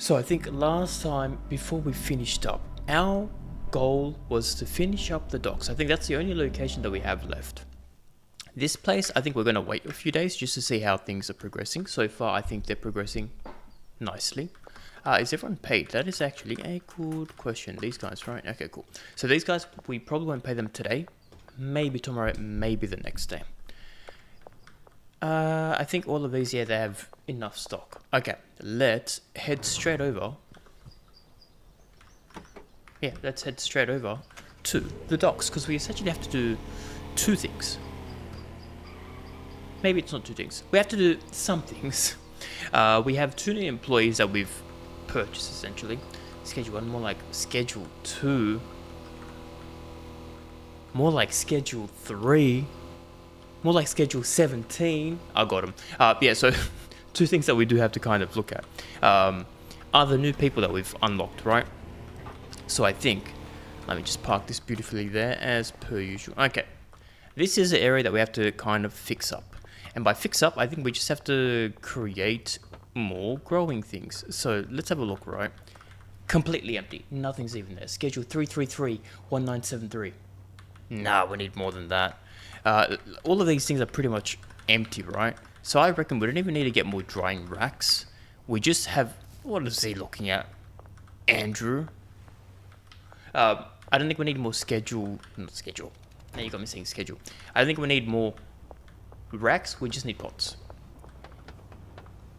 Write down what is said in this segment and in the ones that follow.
So I think last time, before we finished up, our goal was to finish up the docks. I think that's the only location that we have left. This place, I think we're going to wait a few days just to see how things are progressing. So far, I think they're progressing nicely. Is everyone paid? That is actually a good question. These guys, right? Okay, cool. So these guys, we probably won't pay them today. Maybe tomorrow, maybe the next day. I think all of these, yeah, they have enough stock. Okay, let's head straight over. Yeah, let's head straight over to the docks, because we essentially have to do two things. Maybe it's not two things. We have to do some things. We have two new employees that we've purchased, essentially. Schedule 1, more like Schedule 2. More like Schedule 3. More like Schedule 17. I got them. Yeah, so two things that we do have to kind of look at are the new people that we've unlocked, right? So I think, let me just park this beautifully there as per usual. Okay, this is the area that we have to kind of fix up. And by fix up, I think we just have to create more growing things. So let's have a look, right? Completely empty. Nothing's even there. Schedule 333-1973. Nah, we need more than that. All of these things are pretty much empty, right? So I reckon we don't even need to get more drying racks. We just have... What is he looking at? Andrew? I don't think we need more schedule... Not schedule. Now you got me saying schedule. I don't think we need more racks. We just need pots.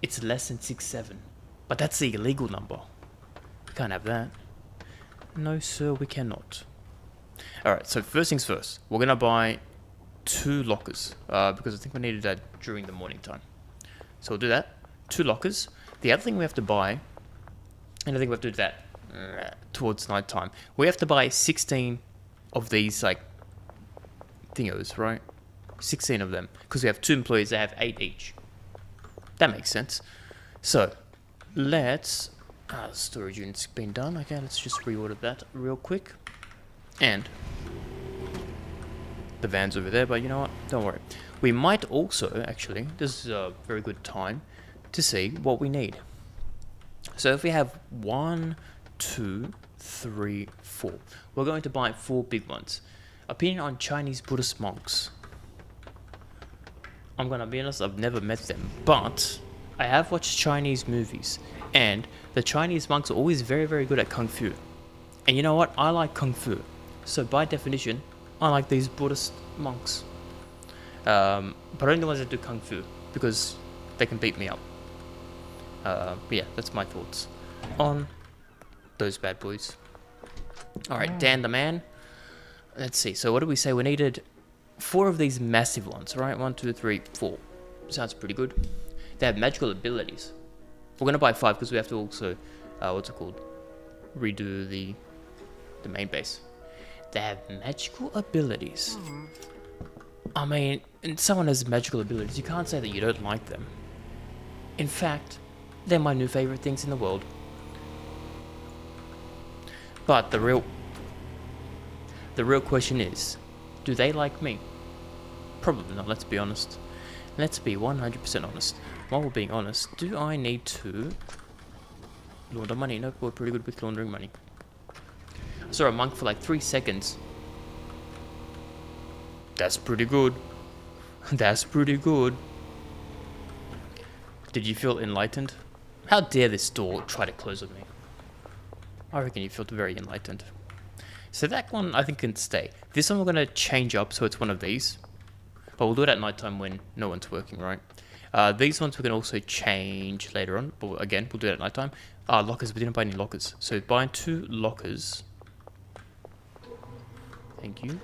It's less than 6-7. But that's the illegal number. We can't have that. No, sir, we cannot. Alright, so first things first. We're going to buy 2 lockers. Because I think we needed that during the morning time. So we'll do that. 2 lockers. The other thing we have to buy... And I think we have to do that towards night time. We have to buy 16 of these, like, thingos, right? 16 of them. Because we have 2 employees, they have 8 each. That makes sense. So, let's... storage unit's been done. Okay, let's just reorder that real quick. And the van's over there, but you know what? Don't worry. We might also, actually, this is a very good time to see what we need. So if we have 1, 2, 3, 4, we're going to buy 4 big ones. Opinion on Chinese Buddhist monks. I'm gonna be honest, I've never met them, but I have watched Chinese movies, and the Chinese monks are always very, very good at Kung Fu. And you know what? I like Kung Fu. So by definition, I like these Buddhist monks. But only the ones that do Kung Fu, because they can beat me up. Yeah, that's my thoughts on those bad boys. Alright, Dan the man. Let's see, so what did we say? We needed 4 of these massive ones, right? 1, 2, 3, 4. Sounds pretty good. They have magical abilities. We're going to buy 5 because we have to also, what's it called? Redo the main base. They have magical abilities. I mean, and someone has magical abilities, you can't say that you don't like them. In fact, they're my new favorite things in the world. But the real question is, do they like me? Probably not, let's be honest. Let's be 100% honest. While we're being honest, do I need to launder money? Nope, we're pretty good with laundering money. I saw a monk for like 3 seconds. That's pretty good. That's pretty good. Did you feel enlightened? How dare this door try to close on me? I reckon you felt very enlightened. So that one I think can stay. This one we're going to change up so it's one of these. But we'll do it at night time when no one's working, right? These ones we can also change later on. But again, we'll do it at night time. Lockers, we didn't buy any lockers. So buying 2 lockers. Thank you.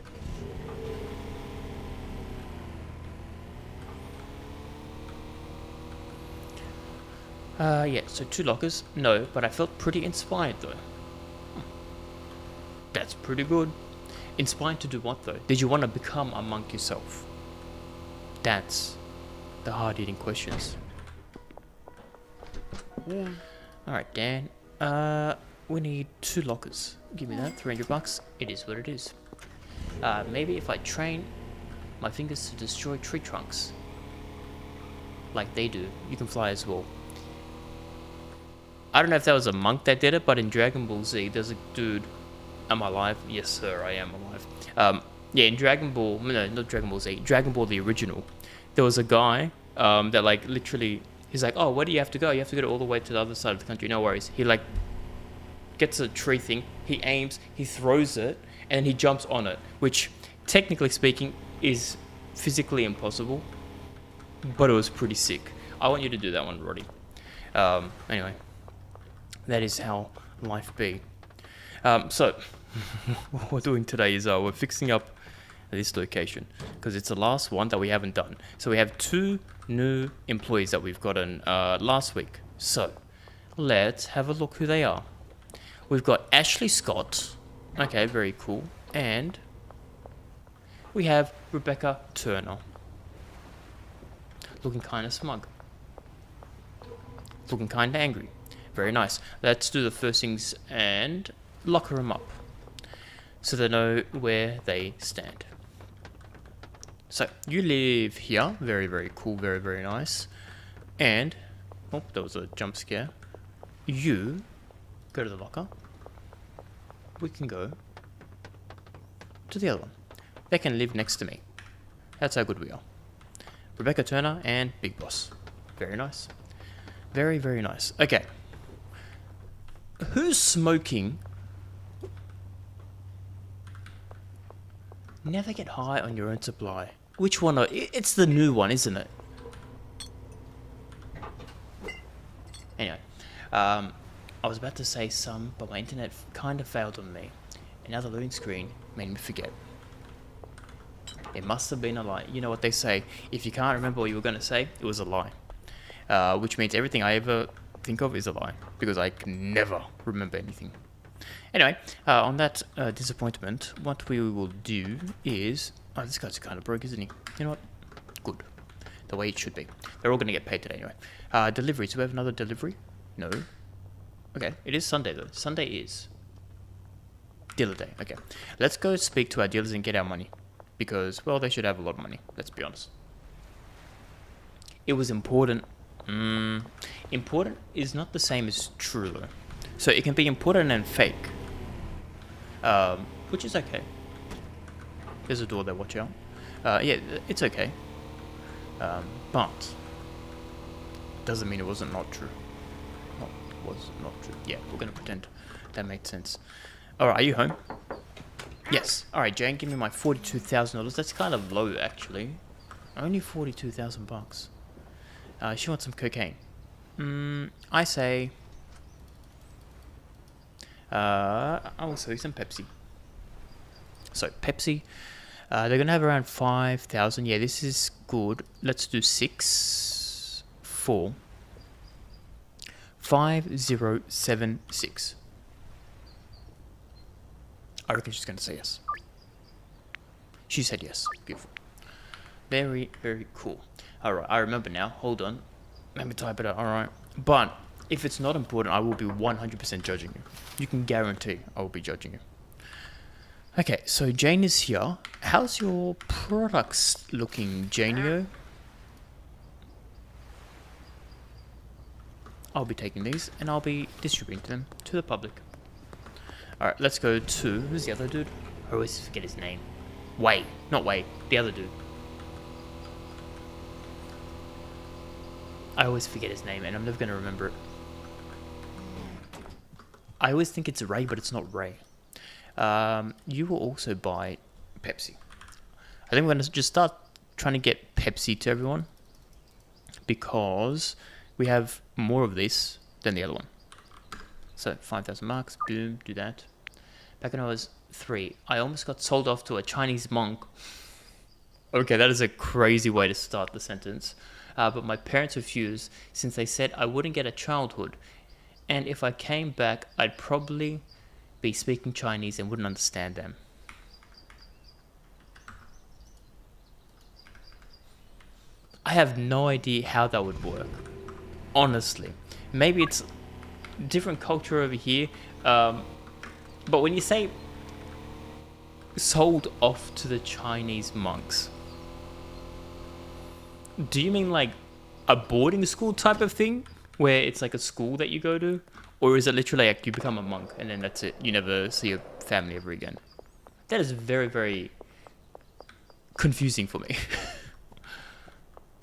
Yeah, so 2 lockers. No, but I felt pretty inspired though. That's pretty good. Inspired to do what though? Did you want to become a monk yourself? That's the hard-hitting questions. Yeah. Alright, Dan. We need 2 lockers. Give me that, $300. It is what it is. Maybe if I train my fingers to destroy tree trunks, like they do, you can fly as well. I don't know if that was a monk that did it, but in Dragon Ball Z, there's a dude. Am I alive? Yes, sir, I am alive. Yeah, in Dragon Ball, no, not Dragon Ball Z, Dragon Ball the original, there was a guy that like literally, he's like, oh, where do you have to go? You have to go all the way to the other side of the country. No worries. He like gets a tree thing, he aims, he throws it, and he jumps on it, which technically speaking is physically impossible, but it was pretty sick. I want you to do that one, Roddy. Anyway, that is how life be. So, what we're doing today is we're fixing up this location because it's the last one that we haven't done. So we have 2 new employees that we've gotten last week. So, let's have a look who they are. We've got Ashley Scott. Okay, very cool. And we have Rebecca Turner. Looking kind of smug. Looking kind of angry. Very nice. Let's do the first things and locker them up so they know where they stand. So, you live here. Very, very cool. Very, very nice. And, oh, there was a jump scare. You go to the locker. We can go to the other one. They can live next to me. That's how good we are. Rebecca Turner and Big Boss. Very nice. Very, very nice. Okay. Who's smoking? Never get high on your own supply. Which one? It's the new one, isn't it? Anyway. I was about to say some, but my internet kind of failed on me. Another loading screen made me forget. It must have been a lie. You know what they say, if you can't remember what you were going to say, it was a lie. Which means everything I ever think of is a lie, because I can never remember anything. Anyway, on that disappointment, what we will do is... Oh, this guy's kind of broke, isn't he? You know what? Good. The way it should be. They're all going to get paid today anyway. Deliveries. Do we have another delivery? No. Okay, it is Sunday though. Sunday is dealer day. Okay, let's go speak to our dealers and get our money. Because, well, they should have a lot of money. Let's be honest. It was important. Important is not the same as true though. So it can be important and fake. Which is okay. There's a door there, watch out. Yeah, it's okay. But doesn't mean it wasn't not true. Was not true. Yeah, we're gonna pretend that made sense. Alright, are you home? Yes. Alright, Jane, give me my $42,000. That's kind of low, actually. Only $42,000. She wants some cocaine. I say... I will sell you some Pepsi. So, Pepsi. They're going to have around 5,000. Yeah, this is good. Let's do 6, 4, 5076. I reckon she's going to say yes. She said yes. Beautiful. Very, very cool. Alright, I remember now. Hold on. Let me type it out. Alright. But if it's not important, I will be 100% judging you. You can guarantee I will be judging you. Okay, so Jane is here. How's your products looking, Janio? I'll be taking these and I'll be distributing them to the public. Alright, let's go to... Who's the other dude? I always forget his name. Wei. Not Wei. The other dude. I always forget his name and I'm never going to remember it. I always think it's Ray, but it's not Ray. You will also buy Pepsi. I think we're going to just start trying to get Pepsi to everyone. Because we have more of this than the other one. So, 5,000 marks. Boom, do that. Back when I was 3, I almost got sold off to a Chinese monk. Okay, that is a crazy way to start the sentence. But my parents refused since they said I wouldn't get a childhood. And if I came back, I'd probably be speaking Chinese and wouldn't understand them. I have no idea how that would work. Honestly. Maybe it's different culture over here. But when you say sold off to the Chinese monks, do you mean like a boarding school type of thing? Where it's like a school that you go to? Or is it literally like you become a monk and then that's it? You never see your family ever again? That is very, very confusing for me.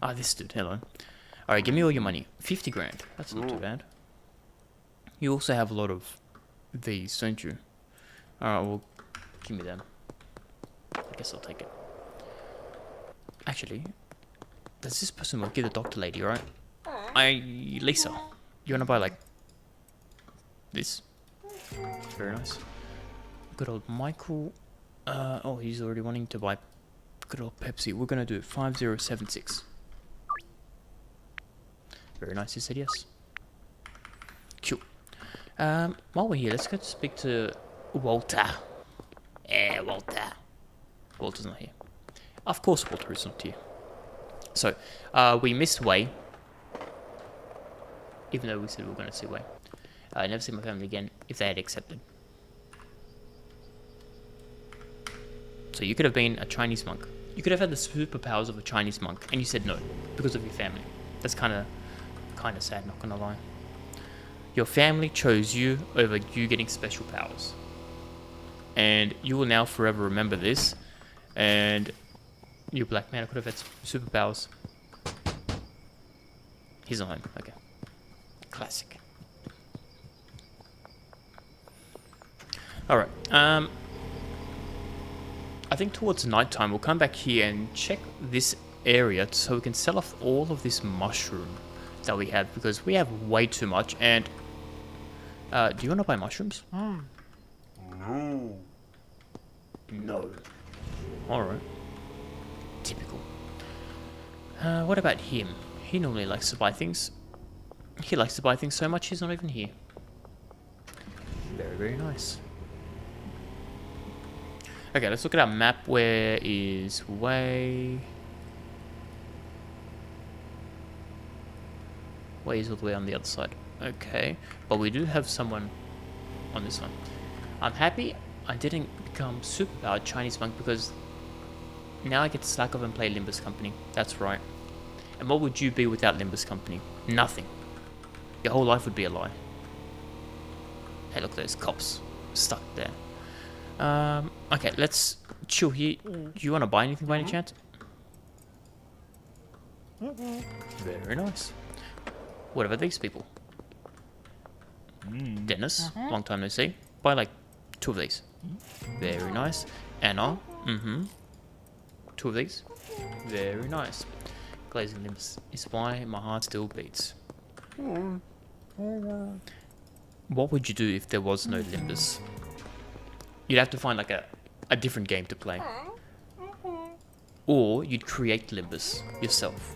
Ah, this dude, hello. Alright, give me all your money. 50 grand. That's not too bad. You also have a lot of these, don't you? Alright, well, give me them. I guess I'll take it. Actually, does this person work? Give the doctor lady, right? Lisa, you wanna buy like this? Very nice. Good old Michael. Oh, he's already wanting to buy good old Pepsi. We're gonna do 5076. Very nice, he said yes. Cool. While we're here, let's go speak to Walter. Walter. Walter's not here. Of course Walter is not here. So, we missed Wei. Even though we said we were going to see Wei. I never see my family again if they had accepted. So you could have been a Chinese monk. You could have had the superpowers of a Chinese monk, and you said no because of your family. That's kind of sad, not gonna lie. Your family chose you over you getting special powers, and you will now forever remember this. And you black man, I could have had superpowers. He's not home. Okay. Classic. Alright, I think towards nighttime we'll come back here and check this area so we can sell off all of this mushroom that we have, because we have way too much. And do you want to buy mushrooms? No. No. Alright. Typical. What about him? He normally likes to buy things. He likes to buy things so much he's not even here. Very, very nice. Okay, let's look at our map. Where is Wei? Wei is all the way on the other side. Okay, but we do have someone on this one. I'm happy I didn't become superpowered Chinese monk, because now I get to slack off and play Limbus Company. That's right. And what would you be without Limbus Company? Nothing. Your whole life would be a lie. Hey, look, there's cops stuck there. Okay, let's chill here. Do you want to buy anything by any chance? Very nice. What about these people? Dennis, long time no see. Buy like 2 of these. Very nice. Anna, 2 of these. Very nice. Glazing limbs is why my heart still beats. What would you do if there was no Limbus? You'd have to find like a different game to play. Or you'd create Limbus yourself.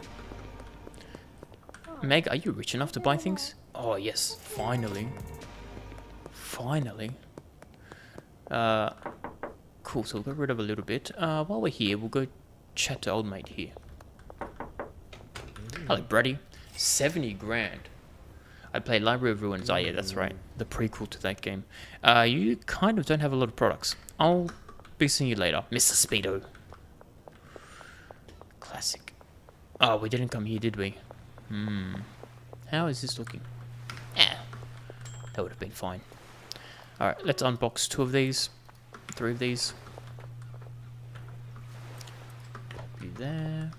Meg, are you rich enough to buy things? Oh yes, finally. Finally. Cool, so we'll get rid of a little bit. While we're here, we'll go chat to old mate here. Hello, Brady. 70 grand. I played Library of Ruins. Oh yeah, that's right. The prequel to that game. You kind of don't have a lot of products. I'll be seeing you later, Mr. Speedo. Classic. Oh, we didn't come here, did we? How is this looking? Yeah, that would have been fine. Alright, let's unbox 2 of these. 3 of these. Pop you there.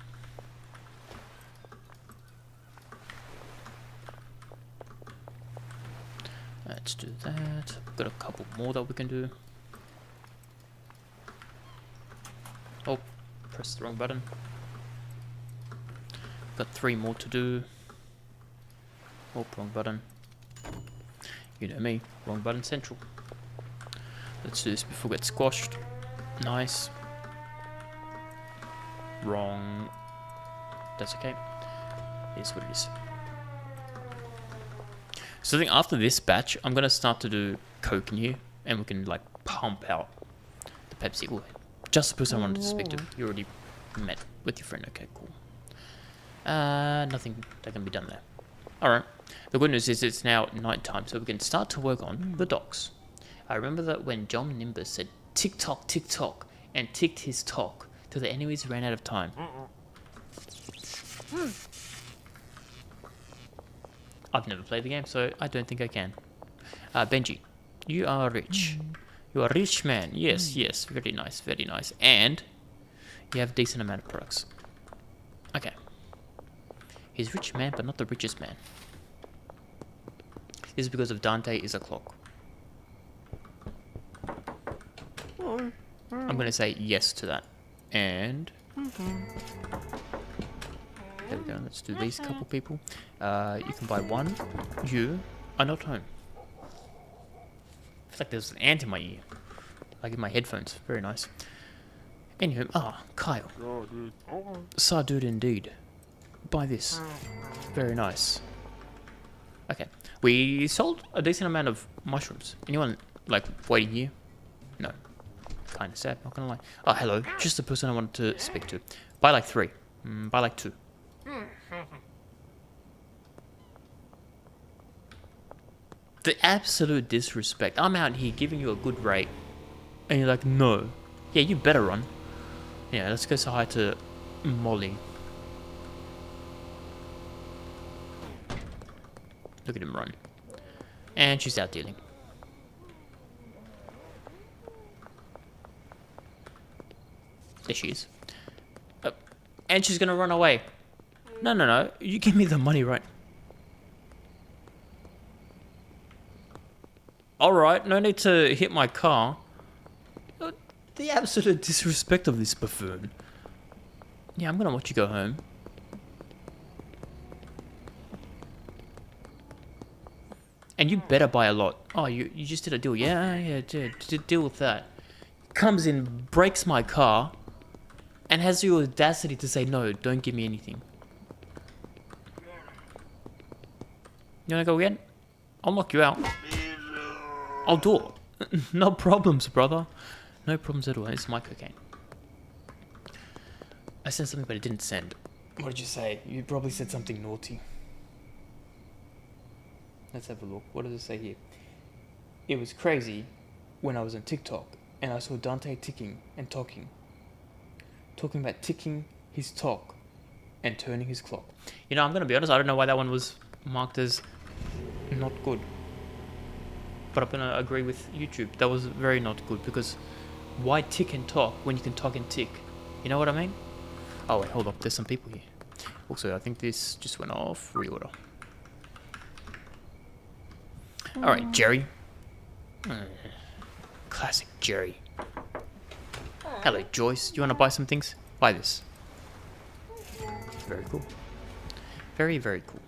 Let's do that. Got a couple more that we can do. Oh, pressed the wrong button. Got 3 more to do. Oh, wrong button. You know me, wrong button central. Let's do this before we get squashed. Nice. Wrong. That's okay. Here's what it is. So I think after this batch, I'm going to start to do Coke in here, and we can like pump out the Pepsi. Ooh, just the person I wanted to speak to. You already met with your friend. Okay, cool. Nothing that can be done there. Alright. The good news is it's now night time, so we can start to work on the docks. I remember that when John Nimbus said tick tock, and ticked his tock till the enemies ran out of time. I've never played the game, so I don't think I can. Benji, you are rich. You are a rich man. Yes, yes. Very nice, very nice. And you have a decent amount of products. Okay. He's rich man, but not the richest man. This is because of Dante is a clock. I'm going to say yes to that. And... there we go. Let's do these couple people. You can buy one. You are not home. It's like there's an ant in my ear. Like in my headphones. Very nice. Anywho, Kyle. Sa dude indeed. Buy this. Very nice. Okay. We sold a decent amount of mushrooms. Anyone, like, waiting here? No. Kind of sad, not gonna lie. Oh, hello. Just the person I wanted to speak to. Buy like 3. Buy like 2. The absolute disrespect. I'm out here giving you a good rate. And you're like, no. Yeah, you better run. Yeah, let's go say hi to Molly. Look at him run. And she's out dealing. There she is. And she's gonna run away. No, no, no. You give me the money, right? Alright, no need to hit my car. The absolute disrespect of this buffoon. Yeah, I'm gonna watch you go home. And you better buy a lot. Oh, you just did a deal. Yeah, deal with that. Comes in, breaks my car, and has the audacity to say, no, don't give me anything. You wanna go again? I'll knock you out. I'll do it. No problems, brother. No problems at all. It's my cocaine. I said something, but it didn't send. What did you say? You probably said something naughty. Let's have a look. What does it say here? It was crazy when I was on TikTok and I saw Dante ticking and talking. Talking about ticking his talk and turning his clock. You know, I'm going to be honest, I don't know why that one was marked as not good. But I'm going to agree with YouTube. That was very not good because why tick and talk when you can talk and tick? You know what I mean? Oh wait, hold up. There's some people here. Also, I think this just went off. Reorder. Alright, Jerry. Classic Jerry. Hello, Joyce. Do you want to buy some things? Buy this. Very cool. Very, very cool.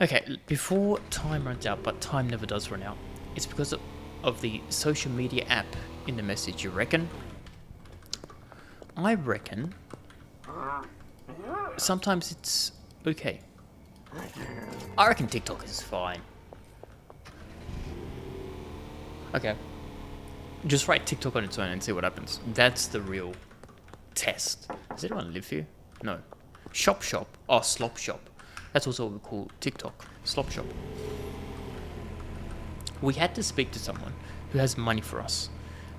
Okay, before time runs out, but time never does run out, it's because of the social media app in the message, you reckon? I reckon sometimes it's okay. I reckon TikTok is fine. Okay. Just write TikTok on its own and see what happens. That's the real test. Does anyone live here? No. Shop. Oh, slop shop. That's also what we call TikTok. Slop shop. We had to speak to someone who has money for us.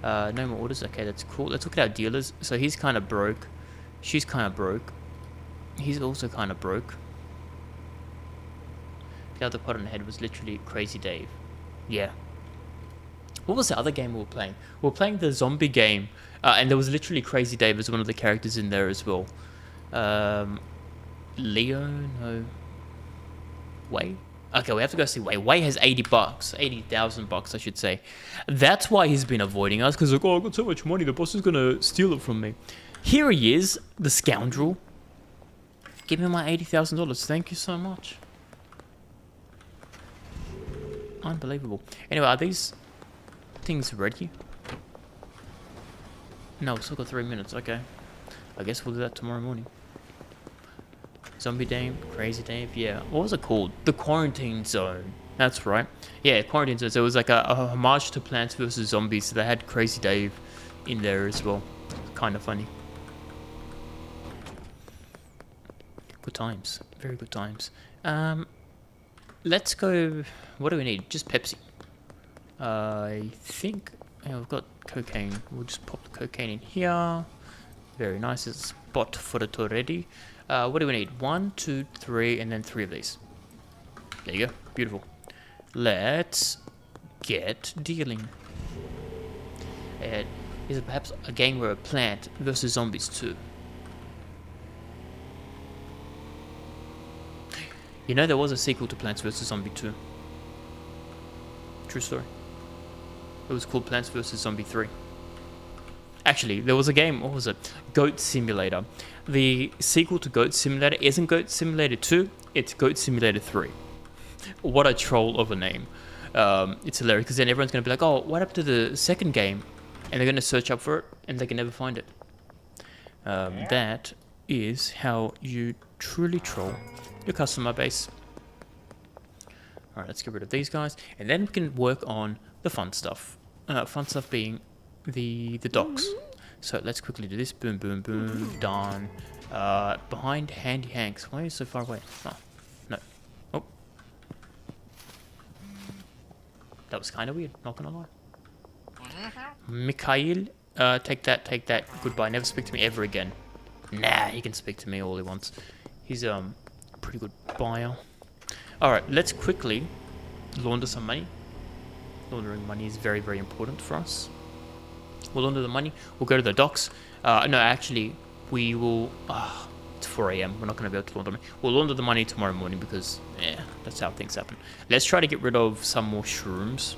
No more orders. Okay, that's cool. Let's look at our dealers. So he's kind of broke. She's kind of broke. He's also kind of broke. The other part on the head was literally Crazy Dave. Yeah. What was the other game we were playing? We were playing the zombie game. And there was literally Crazy Dave as one of the characters in there as well. Leo? No. Wei? Okay, we have to go see Wei. Wei has 80 bucks. 80,000 bucks, I should say. That's why he's been avoiding us. Because like, oh, I've got so much money. The boss is going to steal it from me. Here he is. The scoundrel. Give me my $80,000. Thank you so much. Unbelievable. Anyway, are these things ready? No, we've still got 3 minutes. Okay. I guess we'll do that tomorrow morning. Zombie Dave, Crazy Dave, yeah. What was it called? The Quarantine Zone. That's right. Yeah, Quarantine Zone. So it was like a homage to Plants vs. Zombies. So they had Crazy Dave in there as well. Kind of funny. Good times. Very good times. Let's go... What do we need? Just Pepsi. I think... Yeah, we've got cocaine. We'll just pop the cocaine in here. Very nice. There's a spot for it already. What do we need? 1, 2, 3, and then 3 of these. There you go. Beautiful. let's get dealing. And is it perhaps a game where a plant versus zombies too? You know there was a sequel to Plants vs Zombie 2. True story. It was called Plants vs Zombie 3. Actually, there was a game, what was it? Goat Simulator. The sequel to Goat Simulator isn't Goat Simulator 2, it's Goat Simulator 3. What a troll of a name. It's hilarious because then everyone's going to be like, oh, what happened to the second game? And they're going to search up for it and they can never find it. That is how you truly troll your customer base. Alright, let's get rid of these guys. And then we can work on the fun stuff. Fun stuff being the docks. So let's quickly do this. Boom, boom, boom. Done. Behind Handy Hanks. Why are you so far away? Oh, no. Oh. That was kind of weird, not gonna lie. Mikhail, take that, take that. Goodbye, never speak to me ever again. Nah, he can speak to me all he wants. He's a pretty good buyer. Alright, let's quickly launder some money. Laundering money is very, very important for us. We'll launder the money, we'll go to the docks. No, actually, we will... it's 4 AM, we're not going to be able to launder money. We'll launder the money tomorrow morning because, yeah, that's how things happen. Let's try to get rid of some more shrooms.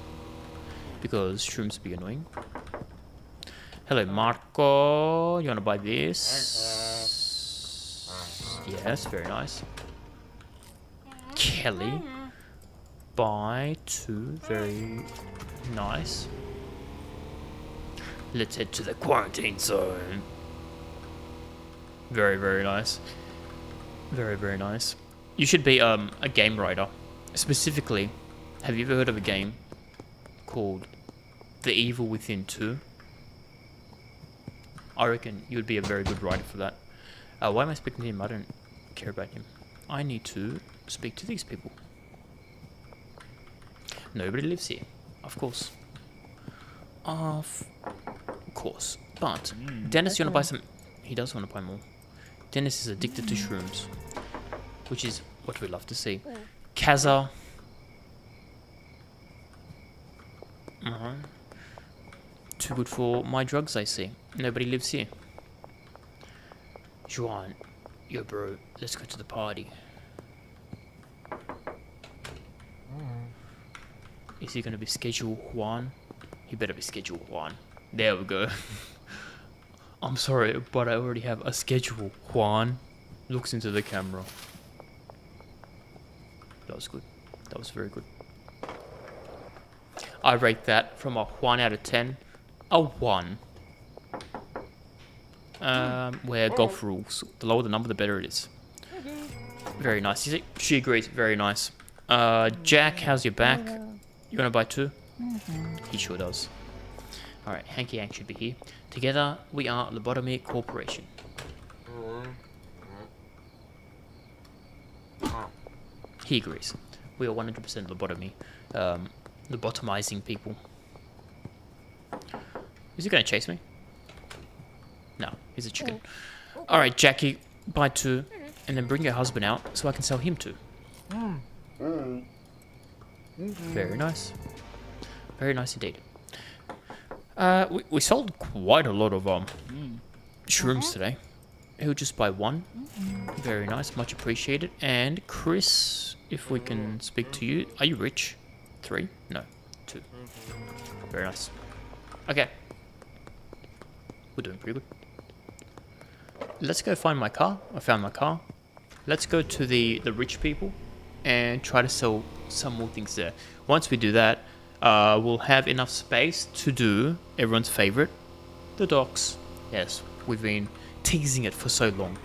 Because shrooms be annoying. Hello, Marco. You want to buy this? Yes, very nice. Kelly. Buy 2. Very nice. Let's head to the quarantine zone. Very, very nice. Very, very nice. You should be a game writer. Specifically, have you ever heard of a game called The Evil Within 2? I reckon you would be a very good writer for that. Why am I speaking to him? I don't care about him. I need to speak to these people. Nobody lives here. Of course. Of course. But, Dennis, you want to buy some... He does want to buy more. Dennis is addicted to shrooms. Which is what we love to see. Kaza. Too good for my drugs, I see. Nobody lives here. Juan, yo bro, let's go to the party. Is he gonna be Schedule Juan? He better be Schedule Juan. There we go. I'm sorry, but I already have a Schedule Juan. Looks into the camera. That was good. That was very good. I rate that from a 1 out of 10. A 1. Where golf rules. The lower the number, the better it is. Very nice. You see, she agrees. Very nice. Jack, how's your back? You want to buy 2? He sure does. Alright, Hanky Hank should be here. Together, we are Lobotomy Corporation. He agrees. We are 100% lobotomy. Lobotomizing people. Is he going to chase me? No, he's a chicken. Alright, Jackie, buy 2. And then bring your husband out so I can sell him 2. Very nice. Very nice indeed. We sold quite a lot of shrooms today. He'll just buy 1. Very nice, much appreciated. And Chris, if we can speak to you. Are you rich? 3? No, 2. Very nice. Okay. We're doing pretty good. Let's go find my car. I found my car. Let's go to the rich people and try to sell some more things there. Once we do that, we'll have enough space to do everyone's favorite, the docks. Yes, we've been teasing it for so long.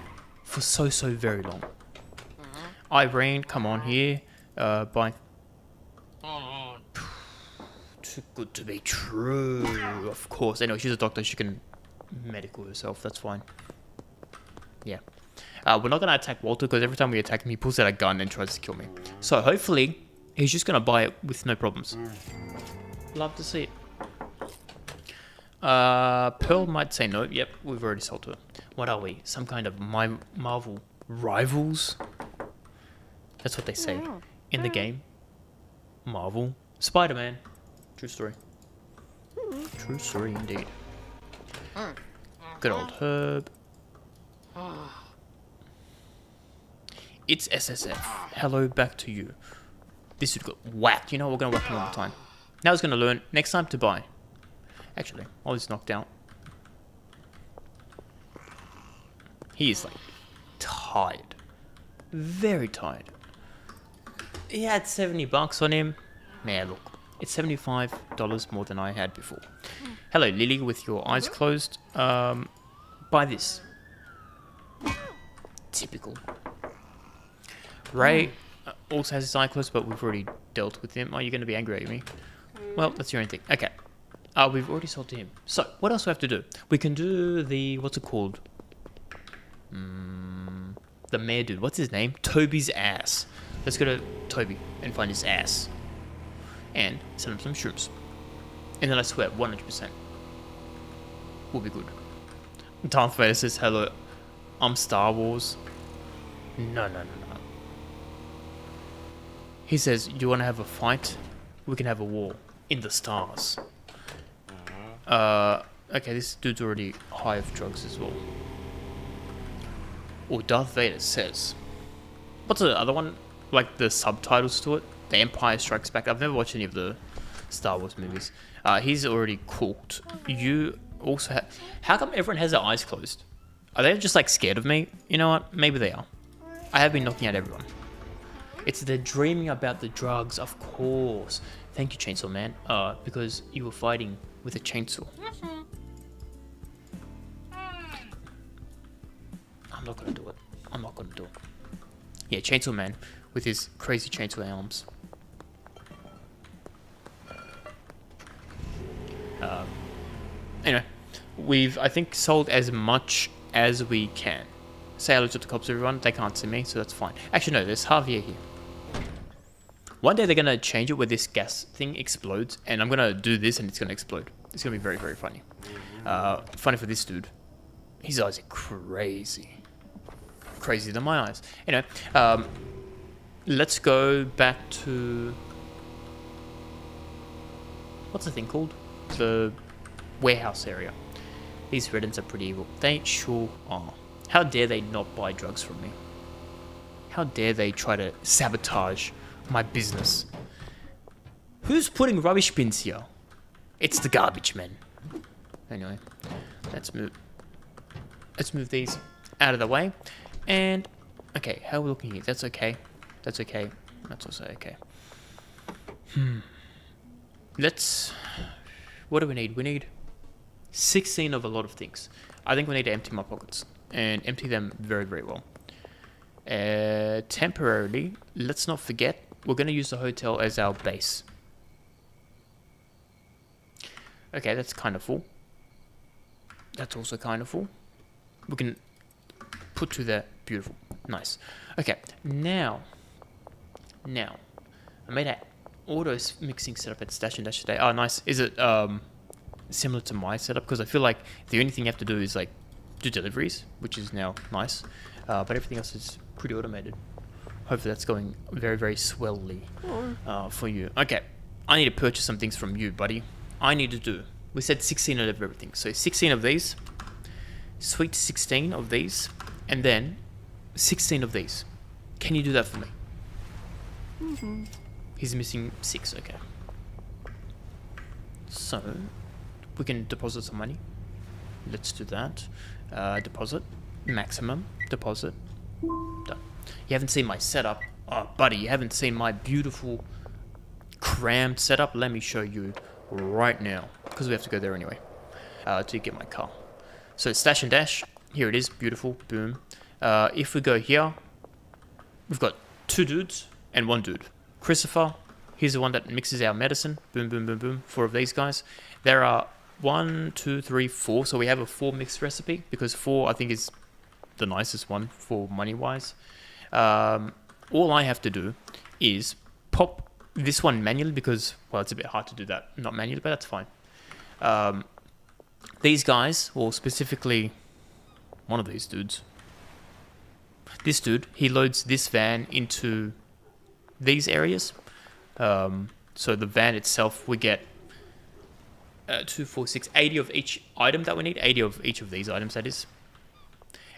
For so very long. Irene, come on here. Bye. Too good to be true. Of course. Anyway, she's a doctor. She can medical herself. That's fine. Yeah. We're not going to attack Walter because every time we attack him, he pulls out a gun and tries to kill me. So hopefully, he's just going to buy it with no problems. Love to see it. Pearl might say no. Yep, we've already sold to her. What are we? Some kind of Marvel rivals? That's what they say in the game. Marvel. Spider-Man. True story. True story indeed. Good old Herb. It's SSF. Hello, back to you. This dude got whacked. You know, we're going to whack him all the time. Now he's going to learn next time to buy. Actually, while he's knocked out. He is like tired. Very tired. He had $70 on him. Man, look. It's $75 more than I had before. Hello, Lily, with your eyes closed. Buy this. Typical. Ray also has his eye closed, but we've already dealt with him. Are you going to be angry at me? Well, that's your own thing. Okay. We've already sold to him. So, what else do we have to do? We can do the... What's it called? The mayor dude. What's his name? Toby's ass. Let's go to Toby and find his ass. And send him some shrooms. And then I swear, 100% will be good. Darth Vader says, hello, I'm Star Wars. No. He says, you want to have a fight? We can have a war in the stars. Okay, this dude's already high of drugs as well. Oh, Darth Vader says... What's the other one? Like the subtitles to it? The Empire Strikes Back. I've never watched any of the Star Wars movies. He's already cooked. You also have... How come everyone has their eyes closed? Are they just like scared of me? You know what? Maybe they are. I have been knocking out everyone. It's they're dreaming about the drugs, of course. Thank you, Chainsaw Man. Because you were fighting with a chainsaw. I'm not gonna do it. I'm not gonna do it. Yeah, Chainsaw Man with his crazy chainsaw arms. Anyway, we've, I think, sold as much as we can. Say hello to the cops, everyone. They can't see me, so that's fine. Actually, no, there's Javier here. One day they're going to change it where this gas thing explodes, and I'm going to do this and it's going to explode. It's going to be very, very funny. Funny for this dude. His eyes are crazy. Crazier than my eyes. Anyway, let's go back to... What's the thing called? The warehouse area. These Reddins are pretty evil. They sure are. How dare they not buy drugs from me? How dare they try to sabotage my business? Who's putting rubbish bins here? It's the garbage men. Anyway, let's move these out of the way. And okay, how are we looking here? That's okay. That's okay. That's also okay. Let's... What do we need? We need 16 of a lot of things. I think we need to empty my pockets. And empty them very, very well. Temporarily, let's not forget, we're going to use the hotel as our base. Okay, that's kind of full. That's also kind of full. We can put two there. Beautiful. Nice. Okay, now, I made an auto mixing setup at Stash and Dash today. Oh, nice. Is it similar to my setup? Because I feel like the only thing you have to do is like do deliveries, which is now nice. But everything else is pretty automated. Hopefully that's going very, very swellly for you. Okay, I need to purchase some things from you, buddy. I need to do... We said 16 of everything. So 16 of these. Sweet 16 of these. And then 16 of these. Can you do that for me? Mm-hmm. He's missing 6. Okay. So, we can deposit some money. Let's do that. Deposit. Maximum. Deposit. Done. You haven't seen my setup. Oh, buddy, you haven't seen my beautiful crammed setup. Let me show you right now. Because we have to go there anyway. To get my car. So, Stash and Dash. Here it is. Beautiful. Boom. If we go here, we've got 2 dudes and 1 dude. Christopher, he's the one that mixes our medicine. Boom, boom, boom, boom. 4 of these guys. There are 1, 2, 3, 4. So we have a 4 mixed recipe because 4 I think is the nicest one for money wise. All I have to do is pop this one manually because, well, it's a bit hard to do that not manually, but that's fine. These guys, or specifically one of these dudes, this dude, he loads this van into these areas. So the van itself, we get 2, 4, 6, 80 of each item that we need. 80 of each of these items, that is.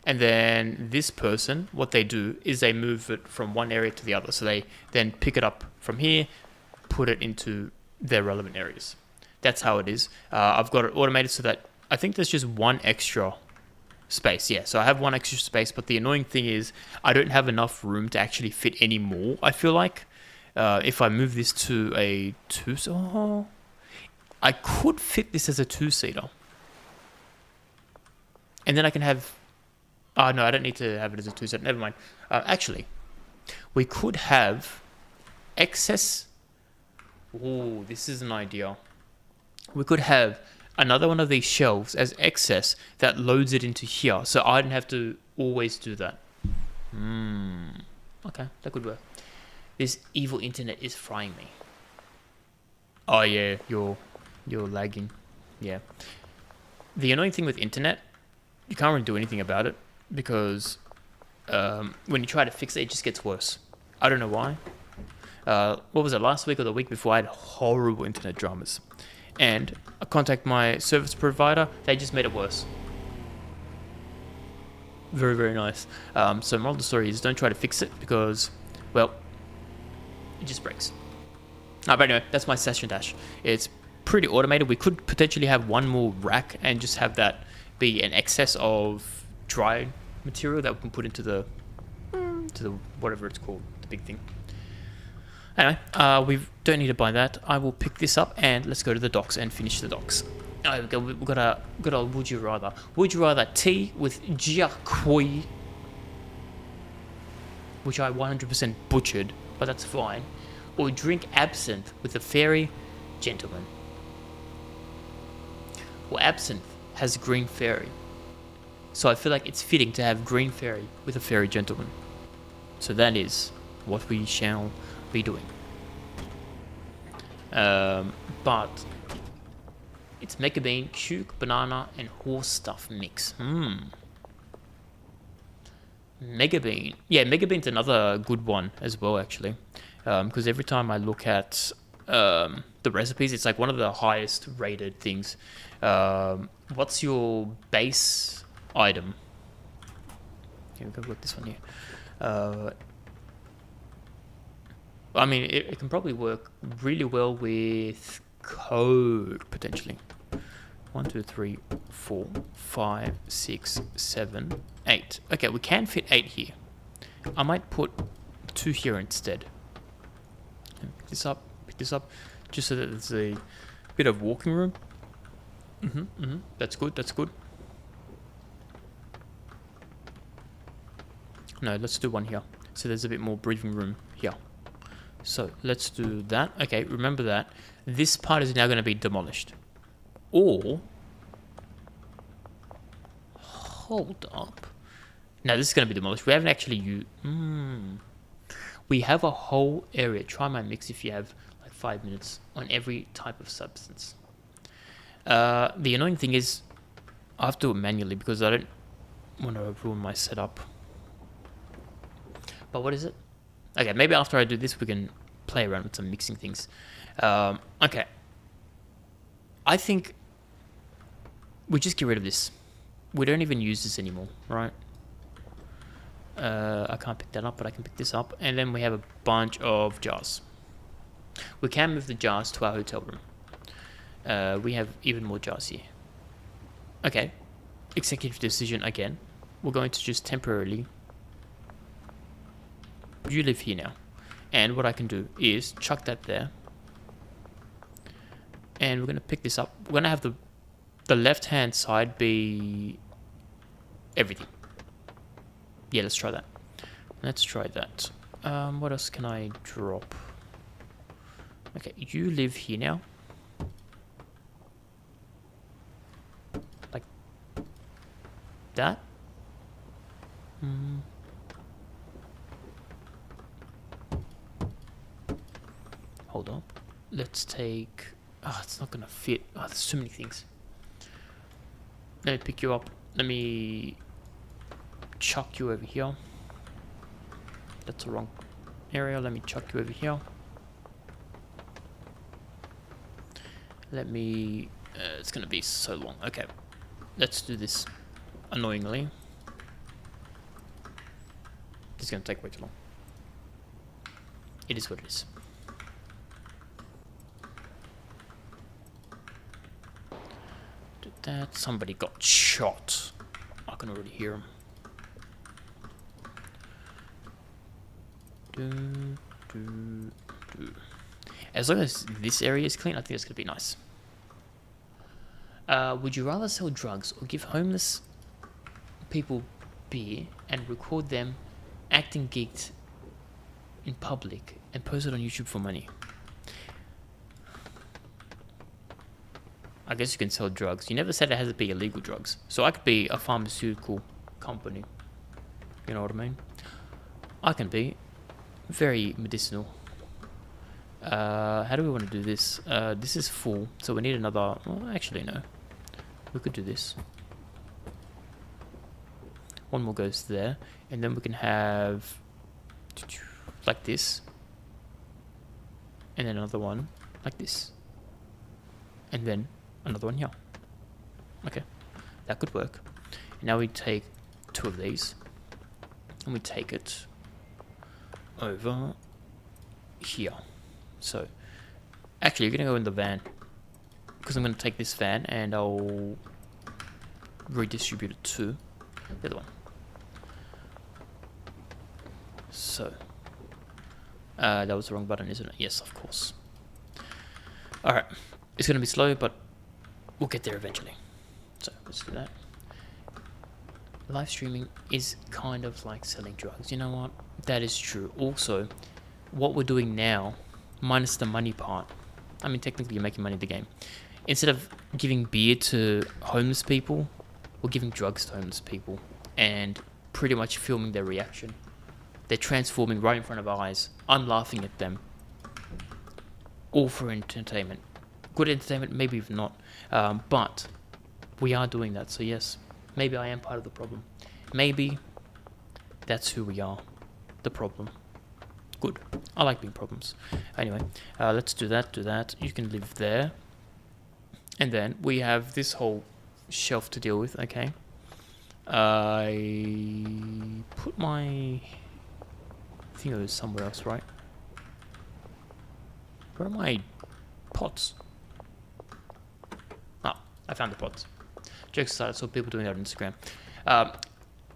And then this person, what they do is they move it from one area to the other. So they then pick it up from here, put it into their relevant areas. That's how it is. I've got it automated so that I think there's just one extra space. Yeah, so I have one extra space, but the annoying thing is I don't have enough room to actually fit any more, I feel like. If I move this to a two-seater, I could fit this as a two-seater. And then I can have... Oh, no, I don't need to have it as a two-seater. Never mind. Actually, we could have excess... Ooh, this is an idea. We could have another one of these shelves as excess that loads it into here. So I don't have to always do that. Okay, that could work. This evil internet is frying me. Oh, yeah, you're lagging. Yeah. The annoying thing with internet, you can't really do anything about it. Because when you try to fix it, it just gets worse. I don't know why. What was it, last week or the week before, I had horrible internet dramas. And I contact my service provider, they just made it worse. Very, very nice. So moral of the story is don't try to fix it because, well, it just breaks. No, but anyway, that's my session dash. It's pretty automated. We could potentially have one more rack and just have that be an excess of dry material that we can put into the whatever it's called, the big thing. Anyway, we don't need to buy that. I will pick this up and let's go to the docks and finish the docks. We've got a good old would you rather. Would you rather tea with jiakoi, which I 100% butchered, but that's fine, or drink absinthe with a fairy gentleman? Well, absinthe has green fairy. So I feel like it's fitting to have green fairy with a fairy gentleman. So that is what we shall be doing. But it's Mega Bean, Cuke, banana, and horse stuff mix. Mega Bean. Yeah, Mega Bean's another good one as well, actually. Because every time I look at the recipes, it's like one of the highest rated things. What's your base item? Okay, we'll go with this one here. I mean, it can probably work really well with Coke, potentially. 1, 2, 3, 4, 5, 6, 7, 8. Okay, we can fit 8 here. I might put 2 here instead. And pick this up, just so that there's a bit of walking room. That's good, that's good. No, let's do one here. So there's a bit more breathing room here. So let's do that. Okay, remember that. This part is now going to be demolished. Or... Hold up. No, this is going to be demolished. We haven't actually used... We have a whole area. Try my mix if you have like 5 minutes on every type of substance. The annoying thing is I have to do it manually because I don't want to ruin my setup. But what is it? Okay, maybe after I do this, we can play around with some mixing things. Okay. I think we just get rid of this. We don't even use this anymore, right? I can't pick that up, but I can pick this up. And then we have a bunch of jars. We can move the jars to our hotel room. We have even more jars here. Okay. Executive decision again. We're going to just temporarily... You live here now. And what I can do is chuck that there. And we're going to pick this up. We're going to have the left-hand side be everything. Yeah, let's try that. Let's try that. What else can I drop? Okay, you live here now. Like that. Hold on. Let's take... Oh, it's not going to fit. Oh, there's too many things. Let me pick you up. Let me chuck you over here. That's the wrong area. Let me chuck you over here. Let me... it's going to be so long. Okay. Let's do this annoyingly. This is going to take way too long. It is what it is. Did that. Somebody got shot. I can already hear him. As long as this area is clean, I think it's going to be nice. Would you rather sell drugs or give homeless people beer and record them acting geeked in public and post it on YouTube for money? I guess you can sell drugs. You never said it has to be illegal drugs. So I could be a pharmaceutical company. You know what I mean? I can be very medicinal. How do we want to do this? This is full, so we need another... Well, actually, no. We could do this. One more goes there, and then we can have... like this. And then another one like this. And then another one here. Okay, that could work. And now we take 2 of these, and we take it over here. So, actually, you're going to go in the van, because I'm going to take this van and I'll redistribute it to the other one. So, that was the wrong button, isn't it? Yes, of course. Alright, it's going to be slow, but we'll get there eventually. So, let's do that. Live streaming is kind of like selling drugs. You know what? That is true. Also, what we're doing now, minus the money part, I mean, technically you're making money in the game. Instead of giving beer to homeless people, we're giving drugs to homeless people and pretty much filming their reaction. They're transforming right in front of our eyes. I'm laughing at them. All for entertainment. Good entertainment, maybe even not. But we are doing that, so yes, maybe I am part of the problem. Maybe that's who we are, the problem. Good. I like being problems. Anyway, let's do that. You can live there. And then we have this whole shelf to deal with, okay? I put my... I think it was somewhere else, right? Where are my pots? Oh, I found the pots. Jokes aside, I saw people doing that on Instagram.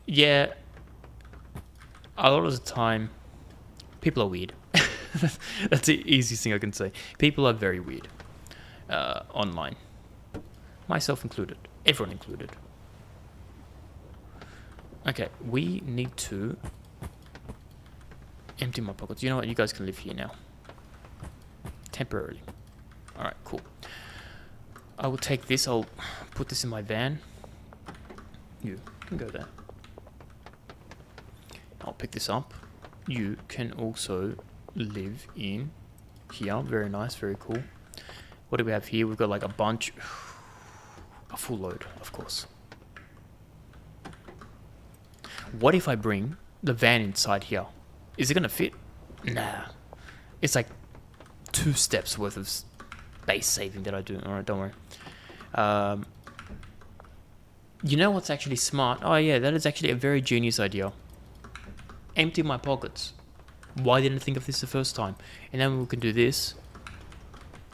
Yeah, a lot of the time, people are weird. That's the easiest thing I can say. People are very weird online. Myself included. Everyone included. Okay, we need to empty my pockets. You know what? You guys can live here now. Temporarily. Alright, cool. I will take this. I'll put this in my van. You can go there. I'll pick this up. You can also live in here. Very nice, very cool. What do we have here? We've got like a bunch. A full load, of course. What if I bring the van inside here? Is it gonna fit? Nah. It's like 2 steps worth of space saving that I do. Alright, don't worry. You know what's actually smart? Oh yeah, that is actually a very genius idea. Empty my pockets. Why didn't I think of this the first time? And then we can do this.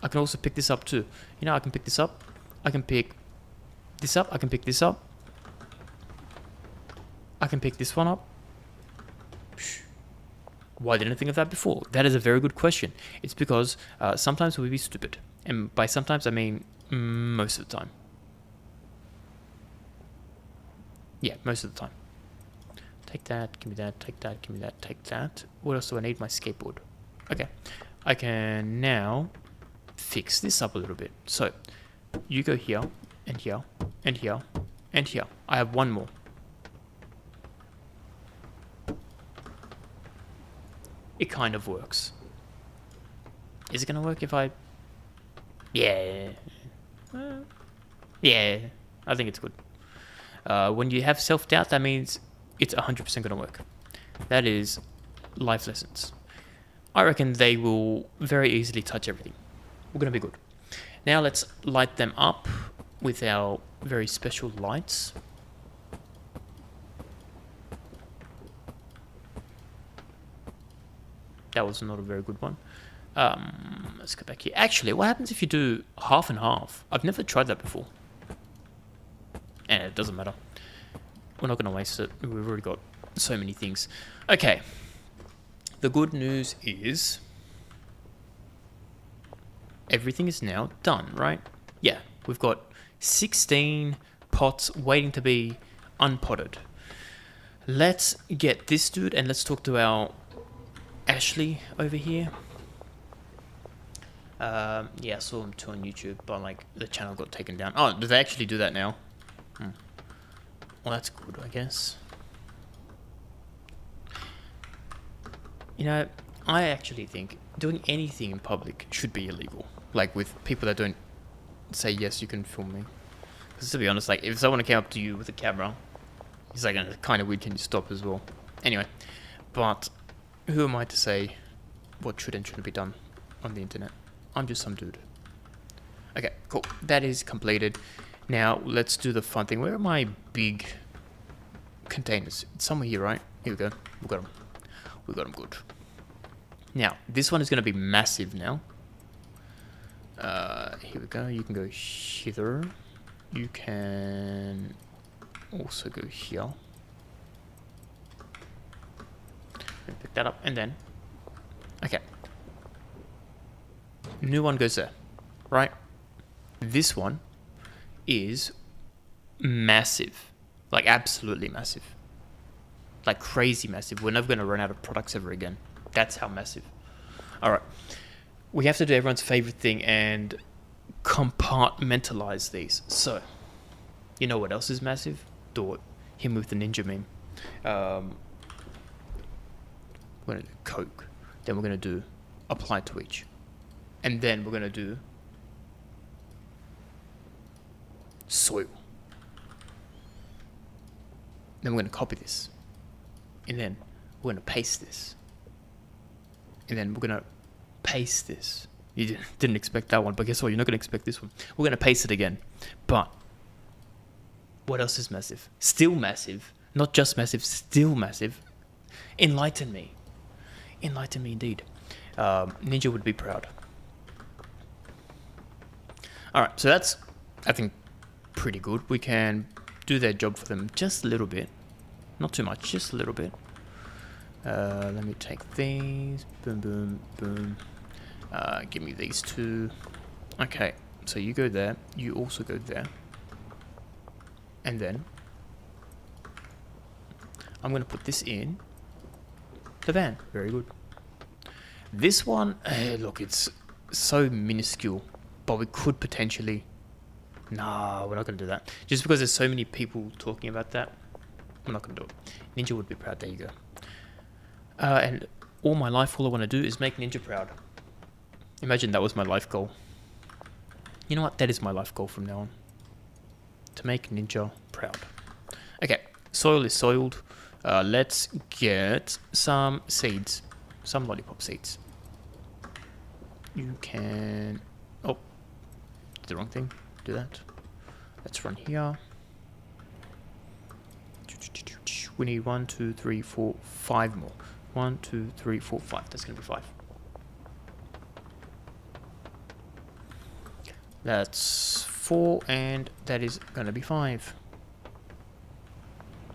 I can also pick this up too. You know, I can pick this up. I can pick this up. I can pick this up. I can pick this one up. Why didn't I think of that before? That is a very good question. It's because sometimes we'll be stupid. And by sometimes, I mean most of the time. Yeah, most of the time. Take that, give me that, take that, give me that, take that. What else do I need? My skateboard. Okay. I can now fix this up a little bit. So, you go here, and here, and here, and here. I have one more. It kind of works. Is it going to work if I... Yeah. Yeah. I think it's good. When you have self-doubt, that means it's 100% going to work. That is life lessons. I reckon they will very easily touch everything. We're going to be good. Now let's light them up with our very special lights. That was not a very good one. Let's go back here. Actually, what happens if you do half and half? I've never tried that before. And it doesn't matter. We're not going to waste it. We've already got so many things. Okay. The good news is everything is now done, right? Yeah. We've got 16 pots waiting to be unpotted. Let's get this dude and let's talk to our Ashley over here. Yeah, I saw him too on YouTube, but like the channel got taken down. Oh, do they actually do that now? Well, that's good, I guess. You know, I actually think doing anything in public should be illegal. Like with people that don't say, yes, you can film me. Because to be honest, like if someone came up to you with a camera, he's like, kind of weird, can you stop as well? Anyway, but who am I to say what should and shouldn't be done on the internet? I'm just some dude. Okay, cool. That is completed. Now, let's do the fun thing. Where are my big containers? It's somewhere here, right? Here we go. We got them. We got them good. Now, this one is going to be massive now. Here we go. You can go hither. You can also go here. Pick that up, and then... Okay. New one goes there, right? This one is massive. Like, absolutely massive. Like, crazy massive. We're never going to run out of products ever again. That's how massive. Alright. We have to do everyone's favorite thing and compartmentalize these. So, you know what else is massive? Do it. Him with the ninja meme. We're going to do Coke. Then we're going to do apply to each. And then we're going to do soil. Then we're going to copy this. And then we're going to paste this. And then we're going to paste this. You didn't expect that one, but guess what? You're not going to expect this one. We're going to paste it again. But what else is massive? Still massive. Not just massive, still massive. Enlighten me. Enlighten me indeed. Ninja would be proud. Alright, so that's, I think, pretty good. We can do their job for them just a little bit. Not too much, just a little bit. Let me take these. Boom, boom, boom. Give me these two. Okay, so you go there. You also go there. And then I'm going to put this in the van. Very good. This one, look, it's so minuscule. But we could potentially... Nah, we're not going to do that. Just because there's so many people talking about that, I'm not going to do it. Ninja would be proud. There you go. And all my life, all I want to do is make Ninja proud. Imagine that was my life goal. You know what? That is my life goal from now on. To make Ninja proud. Okay, soil is soiled. Let's get some seeds. Some lollipop seeds. You can... Oh, did the wrong thing. Do that. Let's run here. We need 1, 2, 3, 4, 5 more. 1, 2, 3, 4, 5. That's going to be 5. That's 4, and that is going to be 5.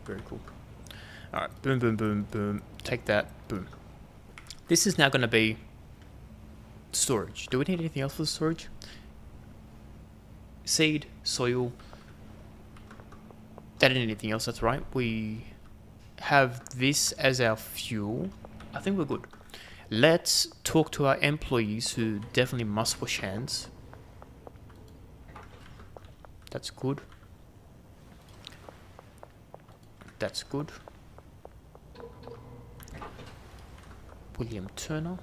Very cool. Alright, boom, boom, boom, boom. Take that, boom. This is now going to be storage. Do we need anything else for the storage? Seed, soil. That didn't need anything else, that's right. We have this as our fuel. I think we're good. Let's talk to our employees who definitely must wash hands. That's good. That's good. William Turner.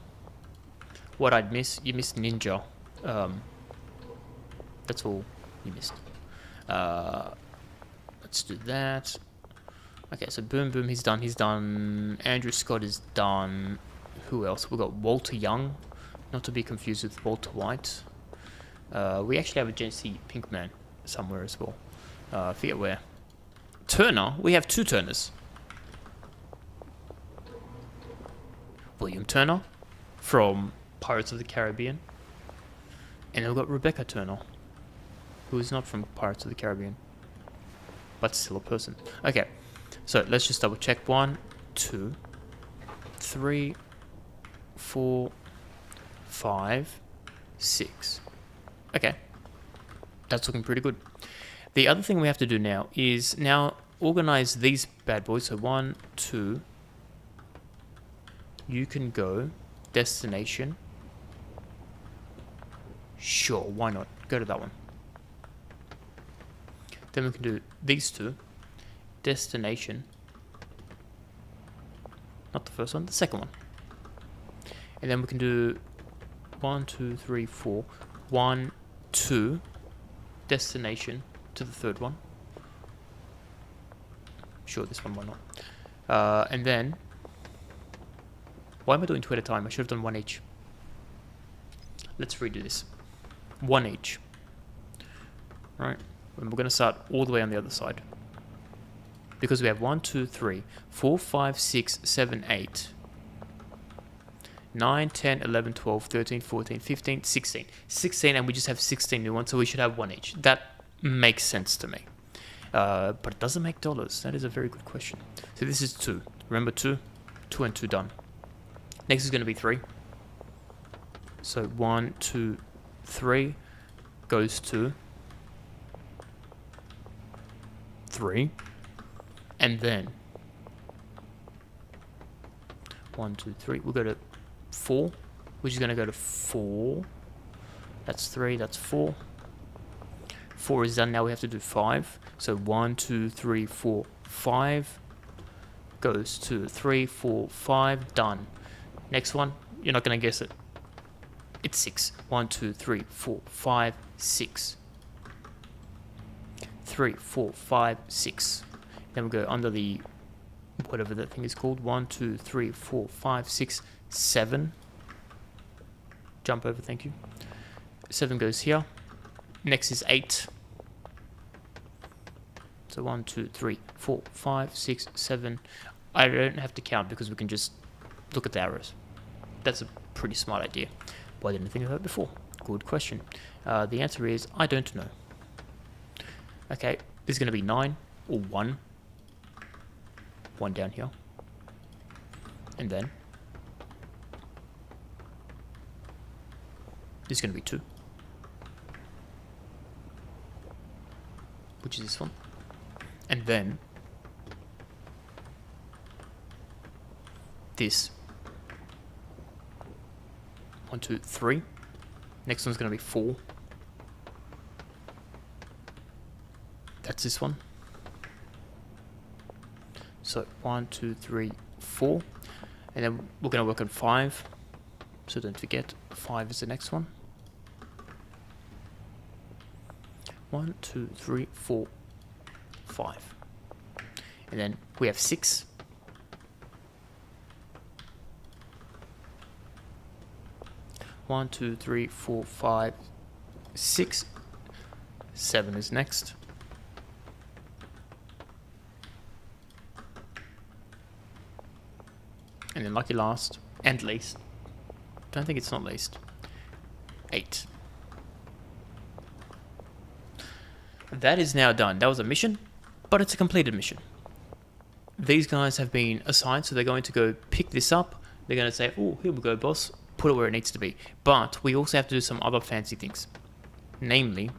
What I'd miss, you missed Ninja. That's all you missed. Let's do that. Okay, so boom, boom, he's done. He's done. Andrew Scott is done. Who else? We've got Walter Young, not to be confused with Walter White. We actually have a Gen C Pinkman somewhere as well. I forget where. Turner? We have 2 Turners. William Turner from Pirates of the Caribbean. And then we've got Rebecca Turner, who is not from Pirates of the Caribbean, but still a person. Okay, so let's just double check. 1, 2, 3, 4, 5, 6. Okay, that's looking pretty good. The other thing we have to do now is organize these bad boys. So 1, 2. You can go destination. Sure, why not? Go to that one. Then we can do these 2. Destination. Not the first one, the second one. And then we can do 1, 2, 3, 4. 1, 2. Destination to the third one. Sure, this one, why not? And then, why am I doing 2 at a time? I should have done 1 each. Let's redo this. 1 each. Right? And we're going to start all the way on the other side. Because we have 1, 2, 3, 4, 5, 6, 7, 8, 9, 10, 11, 12, 13, 14, 15, 16. 16, and we just have 16 new ones, so we should have 1 each. That makes sense to me. But it doesn't make dollars. That is a very good question. So this is 2. Remember 2? 2 and 2 done. Next is going to be 3. So 1, 2, 3 goes to 3. And then 1, 2, 3. We'll go to 4, which is going to go to 4. That's 3. That's 4. 4 is done. Now we have to do 5. So 1, 2, 3, 4, 5 goes to 3, 4, 5. Done. Next one, you're not going to guess it. It's 6. 1, 2, 3, 4, 5, 6. 3, 4, 5, 6. Then we go under the whatever that thing is called. 1, 2, 3, 4, 5, 6, 7. Jump over, thank you. 7 goes here. Next is 8. So 1, 2, 3, 4, 5, 6, 7. I don't have to count because we can just look at the arrows. That's a pretty smart idea. Why didn't I think of that before? Good question. The answer is I don't know. Okay, this is going to be 9 or 1. 1 down here. And then this is going to be 2. Which is this one. And then this. 1, 2, 3. Next one's going to be 4. That's this one. So 1, 2, 3, 4. And then we're going to work on 5. So don't forget, 5 is the next one. 1, 2, 3, 4, 5. And then we have 6. One, 2, 3, 4, 5, 6. 7 is next. And then lucky last and least. Don't think it's not least. 8. That is now done. That was a mission, but it's a completed mission. These guys have been assigned, so they're going to go pick this up. They're going to say, oh, here we go, boss. Put it where it needs to be. But we also have to do some other fancy things. Namely,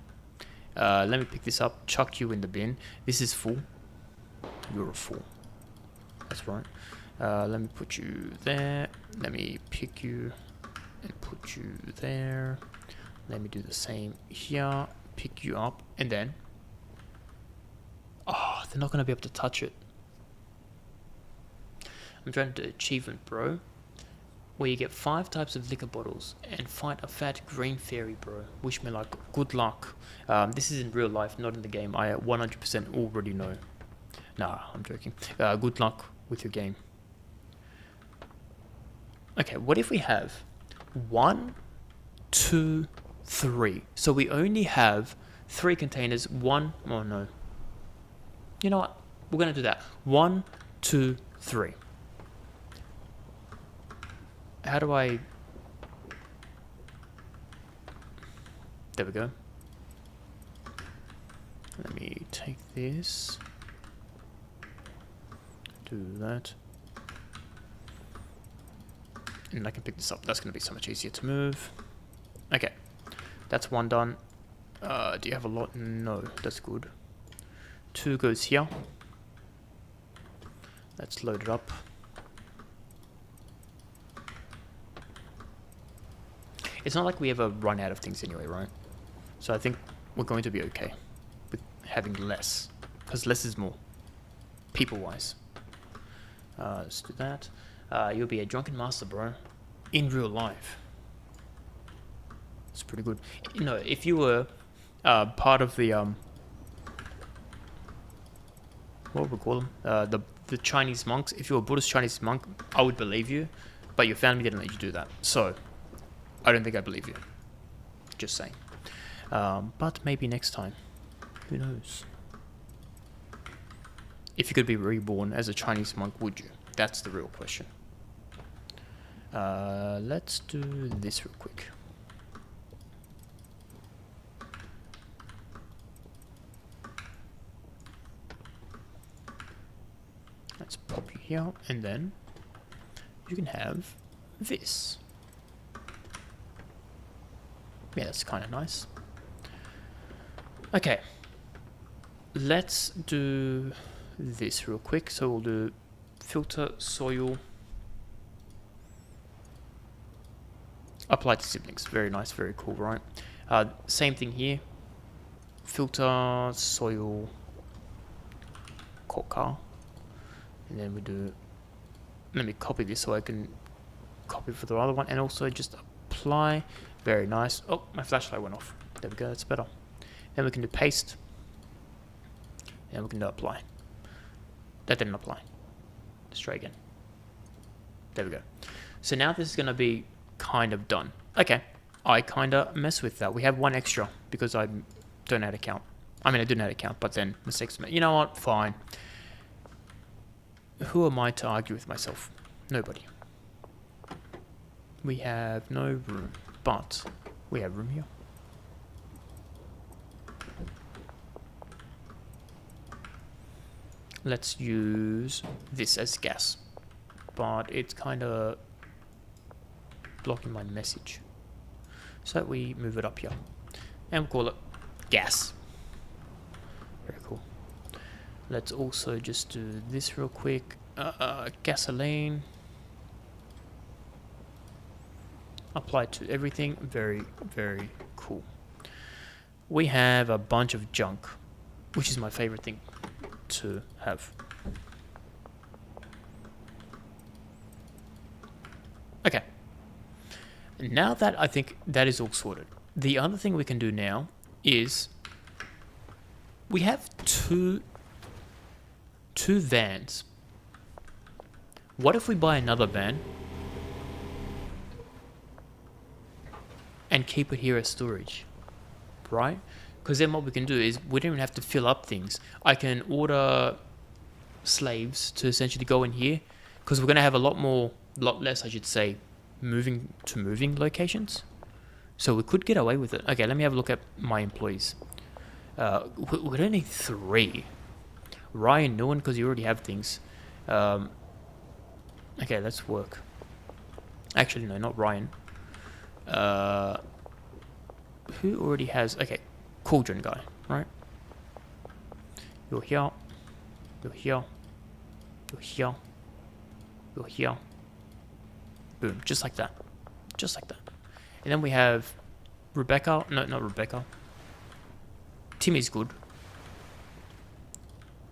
let me pick this up, chuck you in the bin. This is full. You're a fool. That's right. Let me put you there. Let me pick you and put you there. Let me do the same here. Pick you up. And then, oh, they're not going to be able to touch it. I'm trying to do achievement, bro. Where you get 5 types of liquor bottles and fight a fat green fairy, bro. Wish me luck. Good luck. This is in real life, not in the game. I 100% already know. Nah, I'm joking. Good luck with your game. Okay, what if we have 1, 2, 3. So we only have 3 containers. One, oh no. You know what? We're going to do that. 1, 2, 3. How do I... There we go. Let me take this. Do that. And I can pick this up. That's going to be so much easier to move. Okay. That's 1 done. Do you have a lot? No. That's good. 2 goes here. Let's load it up. It's not like we ever run out of things anyway, right? So I think we're going to be okay with having less. Because less is more. People-wise. Let's do that. You'll be a drunken master, bro. In real life. It's pretty good. You know, if you were part of the... what would we call them? The Chinese monks. If you were a Buddhist Chinese monk, I would believe you. But your family didn't let you do that. So... I don't think I believe you. Just saying. But maybe next time. Who knows? If you could be reborn as a Chinese monk, would you? That's the real question. Let's do this real quick. Let's pop you here, and then you can have this. Yeah, that's kind of nice. Okay. Let's do this real quick. So we'll do filter, soil, apply to siblings. Very nice, very cool, right? Same thing here. Filter, soil, coca. And then we do, let me copy this so I can copy for the other one. And also just apply. Very nice. Oh, my flashlight went off. There we go, that's better. Then we can do paste. And we can do apply. That didn't apply. Let's try again. There we go. So now this is going to be kind of done. Okay, I kind of mess with that. We have 1 extra because I don't know how to count. I mean, I do know how to count, but then mistakes. You know what? Fine. Who am I to argue with myself? Nobody. We have no room. But we have room here. Let's use this as gas. But it's kind of blocking my message. So we move it up here. And we'll call it gas. Very cool. Let's also just do this real quick. Gasoline. Apply to everything. Very, very cool. We have a bunch of junk, which is my favorite thing to have. Okay. Now that I think that is all sorted, the other thing we can do now is we have two vans. What if we buy another van and keep it here as storage, right? Because then what we can do is we don't even have to fill up things. I can order slaves to essentially go in here because we're going to have a lot less, I should say, moving locations. So we could get away with it. Okay, let me have a look at my employees. We don't need 3. Ryan, no one, because you already have things. Okay, let's work. Actually, no, not Ryan. Who already has... Okay, cauldron guy, right? You're here. You're here. You're here. You're here. Boom, just like that. Just like that. And then we have Rebecca. No, not Rebecca. Timmy's good.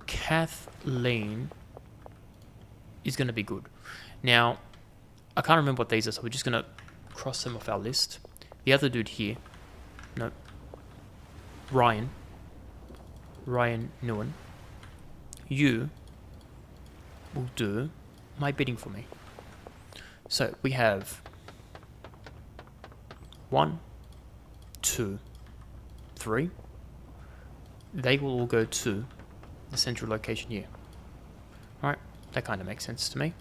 Kathleen is going to be good. Now, I can't remember what these are, so we're just going to cross them off our list. The other dude here. No. Ryan Nguyen. You will do my bidding for me. So we have 1, 2, 2, 3. They will all go to the central location here. Alright, that kind of makes sense to me.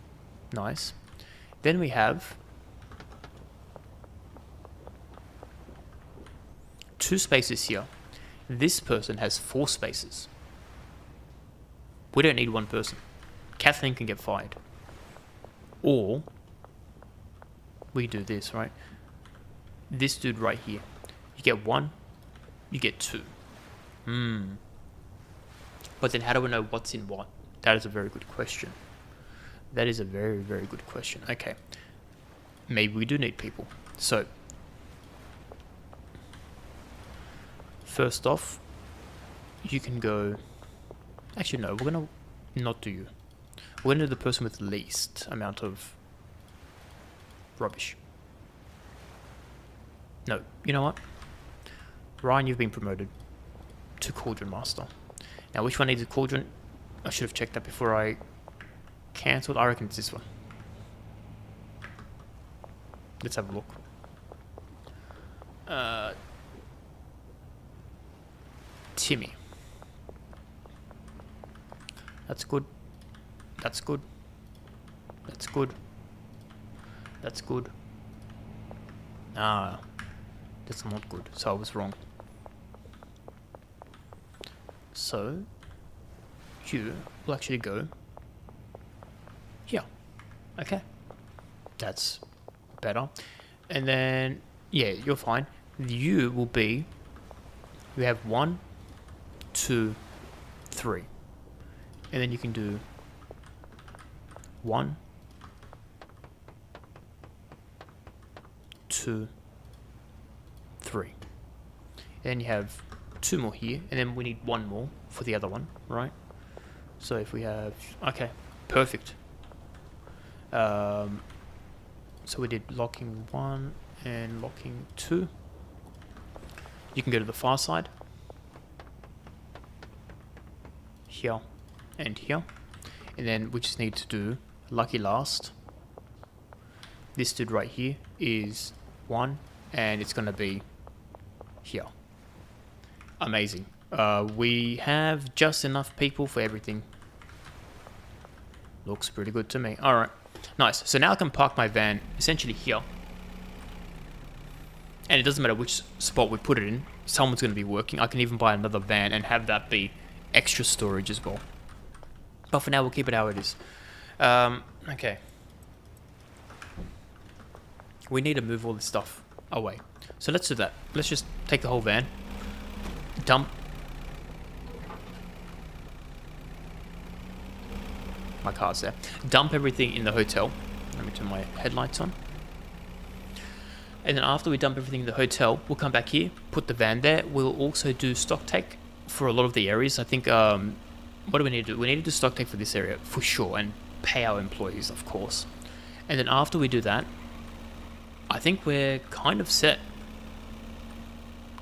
Nice. Then we have 2 spaces here. This person has 4 spaces. We don't need 1 person. Kathleen can get fired. Or we do this, right? This dude right here. You get 1, you get 2. But then how do we know what's in what? That is a very good question. That is a very, very good question. Okay. Maybe we do need people. So, first off, you can go... Actually, no, we're going to not do you. We're going to do the person with the least amount of rubbish. No, you know what? Ryan, you've been promoted to Cauldron Master. Now, which one needs a cauldron? I should have checked that before I cancelled. I reckon it's this one. Let's have a look. Timmy. That's good. That's good. That's good. That's good. Ah, that's not good. So I was wrong. So you will actually go here. Okay. That's better. And then, yeah, you're fine. You will be, you have 1, 2, 3. And then you can do 1, 2, 3. And then you have 2 more here, and then we need 1 more for the other one, right? So if we have, okay, perfect. So we did locking 1 and locking 2. You can go to the far side, here and here, and then we just need to do lucky last. This dude right here is 1, and it's gonna be here. Amazing. We have just enough people for everything. Looks pretty good to me. Alright, nice. So now I can park my van essentially here. And it doesn't matter which spot we put it in. Someone's going to be working. I can even buy another van and have that be extra storage as well. But for now, we'll keep it how it is. Okay. We need to move all this stuff away. So let's do that. Let's just take the whole van. Dump. My car's there. Dump everything in the hotel. Let me turn my headlights on. And then after we dump everything in the hotel, we'll come back here, put the van there. We'll also do stock take for a lot of the areas. I think, what do we need to do? We need to do stock take for this area, for sure, and pay our employees, of course. And then after we do that, I think we're kind of set.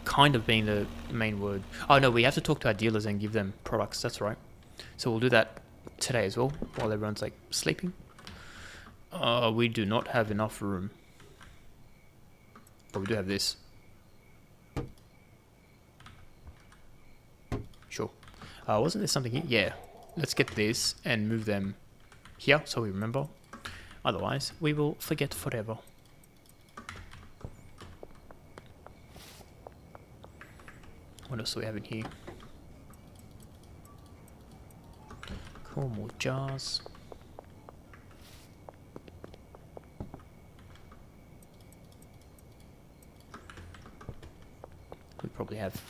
Kind of being the main word. Oh no, we have to talk to our dealers and give them products, that's right. So we'll do that today as well, while everyone's like sleeping. We do not have enough room. But we do have this. Sure. Wasn't there something here? Yeah. Let's get this and move them here so we remember. Otherwise, we will forget forever. What else do we have in here? Cool, more jars. We probably have,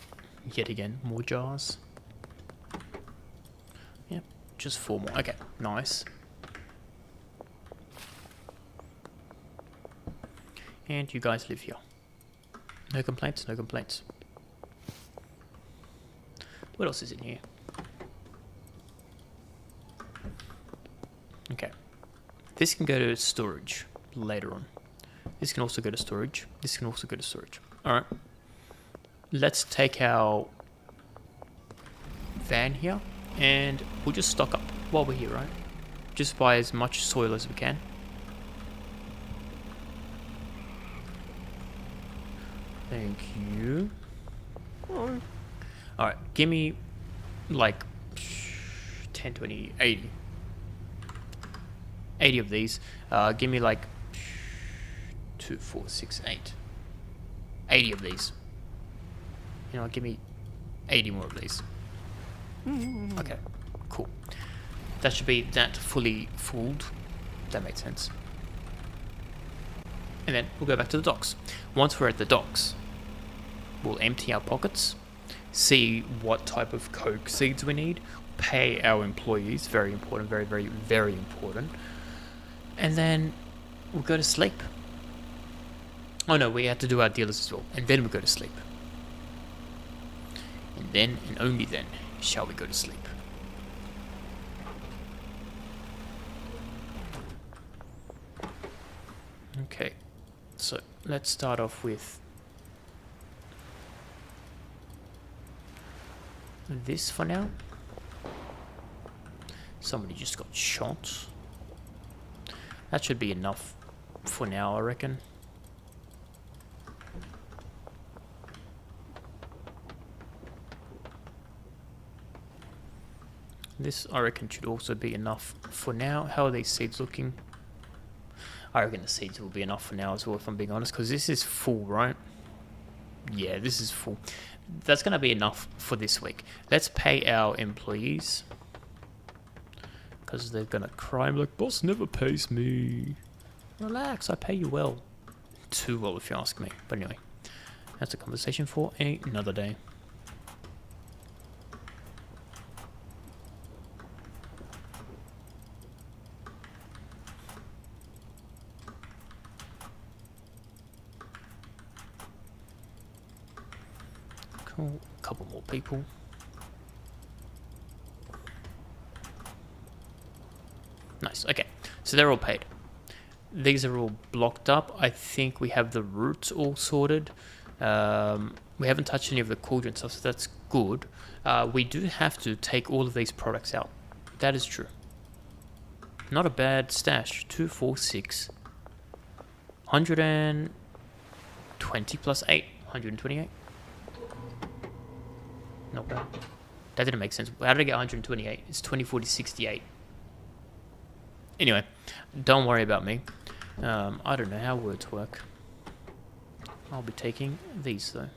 yet again, more jars. Yep, just 4 more. Okay, nice. And you guys live here. No complaints, no complaints. What else is in here? Okay. This can go to storage later on. This can also go to storage. This can also go to storage. Alright. Let's take our van here and we'll just stock up while we're here, right? Just buy as much soil as we can. Thank you. Alright, give me like 10, 20, 80. 80 of these. Give me like 2, 4, 6, 8. 80 of these. You know what, give me 80 more of these. Okay, cool. That should be that fully fooled. That makes sense. And then we'll go back to the docks. Once we're at the docks, we'll empty our pockets, see what type of Coke seeds we need, pay our employees, very important, very, very, very important. And then we'll go to sleep. Oh no, we have to do our dealers as well. And then we'll go to sleep. And then, and only then, shall we go to sleep. Okay, so let's start off with this for now. Somebody just got shot. That should be enough for now, I reckon. This, I reckon, should also be enough for now. How are these seeds looking? I reckon the seeds will be enough for now as well, if I'm being honest, because this is full, right? Yeah, this is full. That's going to be enough for this week. Let's pay our employees, because they're going to cry. I'm like, boss never pays me. Relax, I pay you well. Too well, if you ask me. But anyway, that's a conversation for another day. Cool. A couple more people. Nice. Okay, so they're all paid. These are all blocked up. I think we have the routes all sorted. We haven't touched any of the cauldron stuff, so that's good. We do have to take all of these products out. That is true. Not a bad stash. 2, 4, 6. 120 plus 8. 128. Not bad. That didn't make sense. How did I get 128? It's 20, 40, 68. Anyway, don't worry about me. I don't know how words work. I'll be taking these though.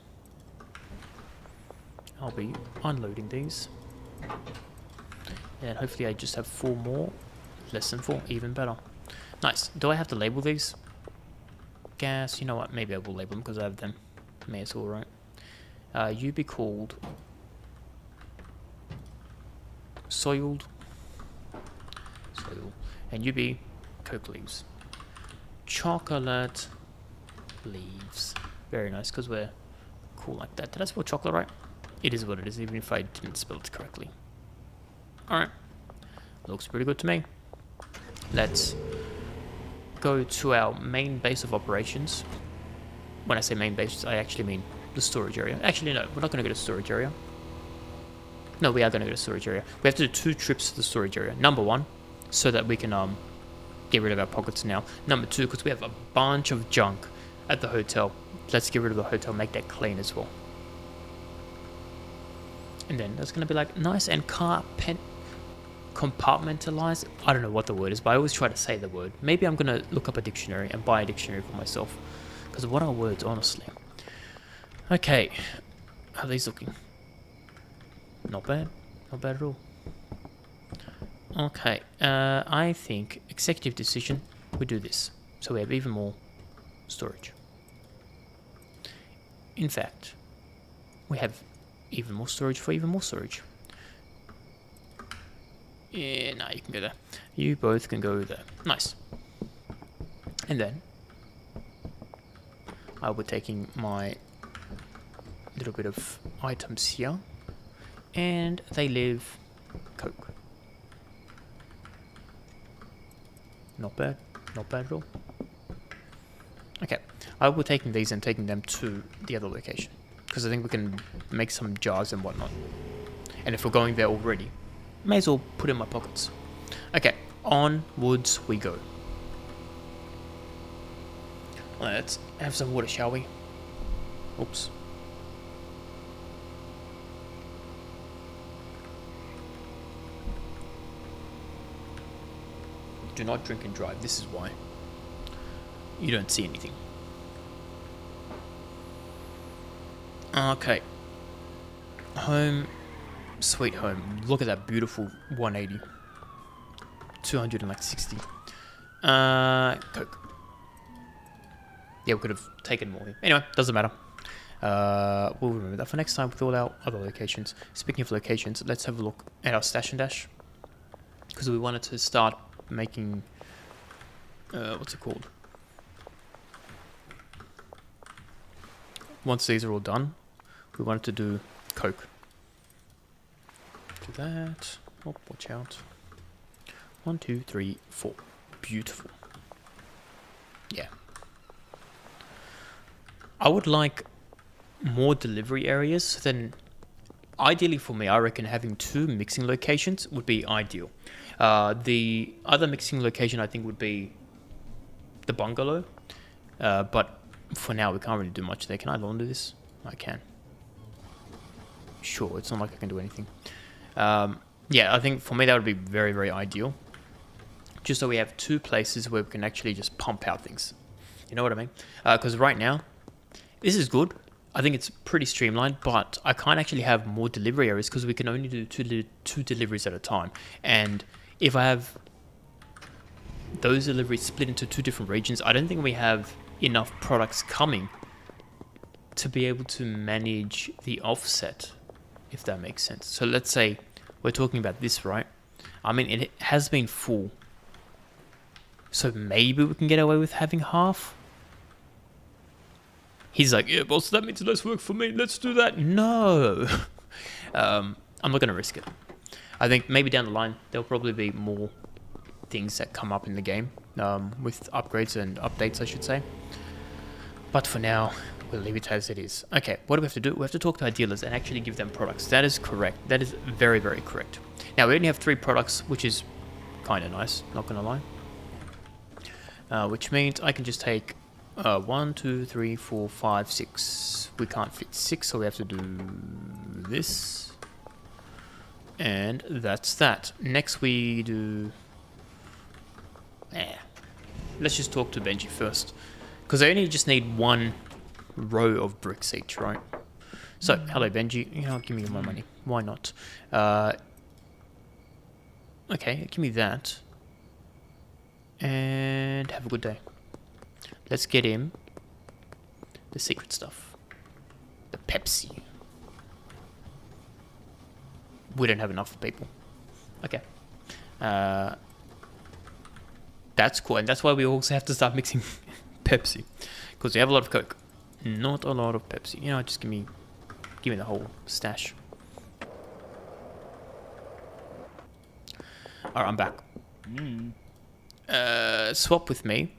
I'll be unloading these. And hopefully I just have 4 more. Less than 4, even better. Nice. Do I have to label these? Gas, you know what? Maybe I will label them because I have them. May as well, right? You be called soiled. And you be Coke leaves. Chocolate leaves. Very nice, because we're cool like that. Did I spell chocolate right? It is what it is, even if I didn't spell it correctly. Alright. Looks pretty good to me. Let's go to our main base of operations. When I say main base, I actually mean the storage area. Actually, no, we're not going to go to storage area. No, we are going to go to storage area. We have to do 2 trips to the storage area. Number 1, so that we can get rid of our pockets now. Number 2, because we have a bunch of junk at the hotel. Let's get rid of the hotel, make that clean as well. And then that's going to be like nice and compartmentalized. I don't know what the word is, but I always try to say the word. Maybe I'm going to look up a dictionary and buy a dictionary for myself. Because what are words, honestly? Okay. How are these looking? Not bad. Not bad at all. Okay. I think executive decision, we do this. So we have even more storage. In fact, we have even more storage for even more storage. Yeah, no, you can go there. You both can go there. Nice. And then I will be taking my little bit of items here, and they live Coke. Not bad. Not bad at all. Okay. I will be taking these and taking them to the other location, because I think we can make some jars and whatnot. And if we're going there already, may as well put it in my pockets. Okay, onwards we go. Let's have some water, shall we? Oops. Do not drink and drive. This is why. You don't see anything. Okay. Home. Sweet home. Look at that beautiful 180. 260. Coke. Yeah, we could have taken more here. Anyway, doesn't matter. We'll remember that for next time with all our other locations. Speaking of locations, let's have a look at our stash and dash. Because we wanted to start making... what's it called? Once these are all done, we wanted to do Coke. Do that. Oh, watch out. 1, 2, 3, 4. Beautiful. Yeah. I would like more delivery areas than... Ideally for me, I reckon having 2 mixing locations would be ideal. The other mixing location I think would be the bungalow. But for now, we can't really do much there. Can I launder this? I can. Sure, it's not like I can do anything. Yeah, I think for me that would be very, very ideal. Just so we have 2 places where we can actually just pump out things. You know what I mean? Because right now, this is good. I think it's pretty streamlined, but I can't actually have more delivery areas because we can only do two deliveries at a time. And if I have those deliveries split into 2 different regions, I don't think we have enough products coming to be able to manage the offset, if that makes sense. So let's say we're talking about this, right? I mean, it has been full. So maybe we can get away with having half. He's like, yeah, boss, that means less work for me. Let's do that. No. I'm not going to risk it. I think maybe down the line, there'll probably be more things that come up in the game with upgrades and updates, I should say. But for now, we'll leave it as it is. Okay, what do we have to do? We have to talk to our dealers and actually give them products. That is correct. That is very, very correct. Now, we only have 3 products, which is kind of nice, not going to lie. Which means I can just take 1, 2, 3, 4, 5, 6. We can't fit 6, so we have to do this. And that's that. Next we do... Let's just talk to Benji first. Because I only just need 1 row of bricks each, right? So, hello Benji. You know, give me my money. Why not? Okay, give me that. And have a good day. Let's get him the secret stuff. The Pepsi. We don't have enough for people. Okay. That's cool. And that's why we also have to start mixing Pepsi. Because we have a lot of Coke. Not a lot of Pepsi. You know, just give me the whole stash. Alright, I'm back. Swap with me.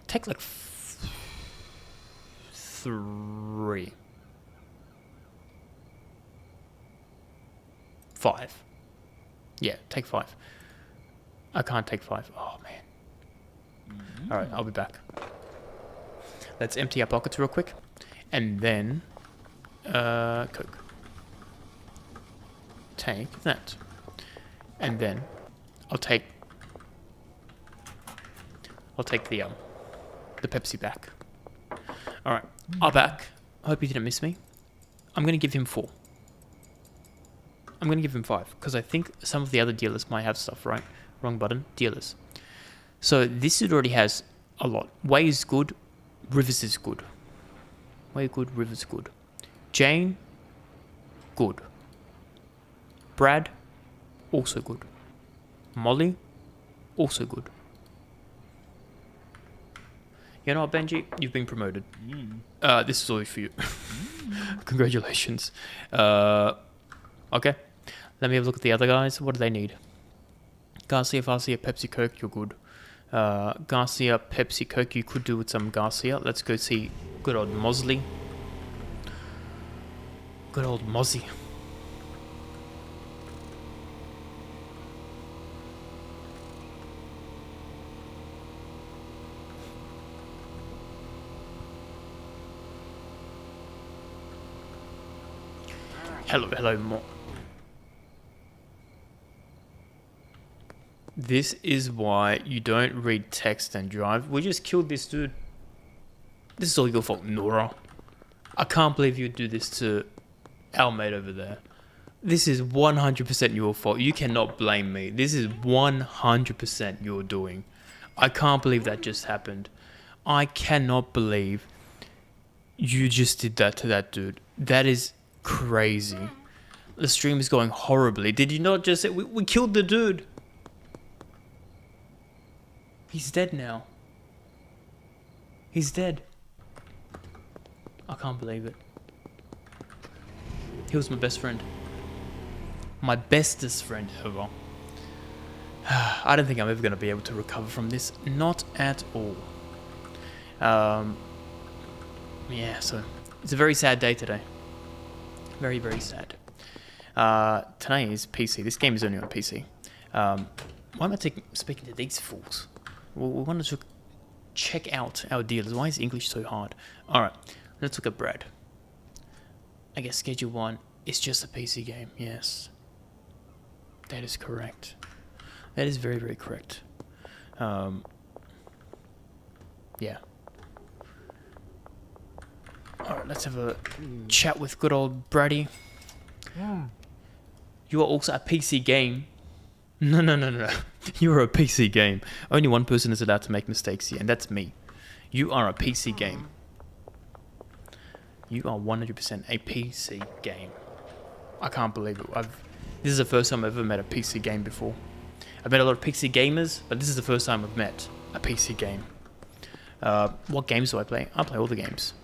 Take like 3. 5. Yeah, take 5. I can't take 5. Oh, man. Alright, I'll be back. Let's empty our pockets real quick. And then... Coke. Take that. And then... I'll take the Pepsi back. Alright, I'm back. I hope you didn't miss me. I'm going to give him 4. I'm going to give him 5. Because I think some of the other dealers might have stuff, right? Wrong button. Dealers. So this dude already has a lot. Way is good. Rivers is good. Way good. Rivers good. Jane. Good. Brad. Also good. Molly. Also good. You know what, Benji? You've been promoted. This is all for you. Congratulations. Okay. Let me have a look at the other guys. What do they need? Garcia, Farcia, Pepsi, Coke, you're good. Garcia, Pepsi, Coke, you could do with some Garcia. Let's go see good old Mosley. Good old Mozzie. Hello, This is why you don't read text and drive. We just killed this dude. This is all your fault, Nora. I can't believe you do this to our mate over there. This is 100% your fault. You cannot blame me. This is 100% your doing. I can't believe that just happened. I cannot believe you just did that to that dude. That is crazy. The stream is going horribly. Did you not just say, we killed the dude? He's dead now. He's dead. I can't believe it. He was my best friend. My bestest friend ever. I don't think I'm ever going to be able to recover from this. Not at all. Yeah, so it's a very sad day today. Very, very sad. Today is PC. This game is only on PC. Why am I speaking to these fools? Well, we wanted to check out our dealers. Why is English so hard? Alright, let's look at Brad. I guess Schedule 1 is just a PC game. Yes. That is correct. That is very, very correct. Yeah. Alright, let's have a chat with good old Brady. You are also a PC game. No. You are a PC game. Only one person is allowed to make mistakes here, and that's me. You are a PC game. You are 100% a PC game. I can't believe it. This is the first time I've ever met a PC game before. I've met a lot of PC gamers, but this is the first time I've met a PC game. What games do I play? I play all the games.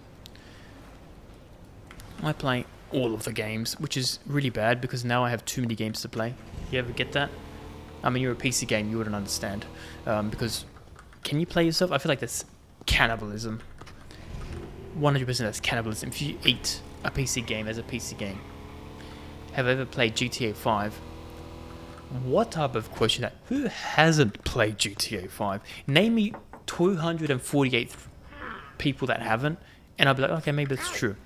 I play all of the games, which is really bad because now I have too many games to play. You ever get that? I mean, you're a PC game, you wouldn't understand. Because, can you play yourself? I feel like that's cannibalism. 100% that's cannibalism. If you eat a PC game as a PC game. Have I ever played GTA 5? What type of question that? Who hasn't played GTA 5? Name me 248 people that haven't, and I'll be like, okay, maybe that's true.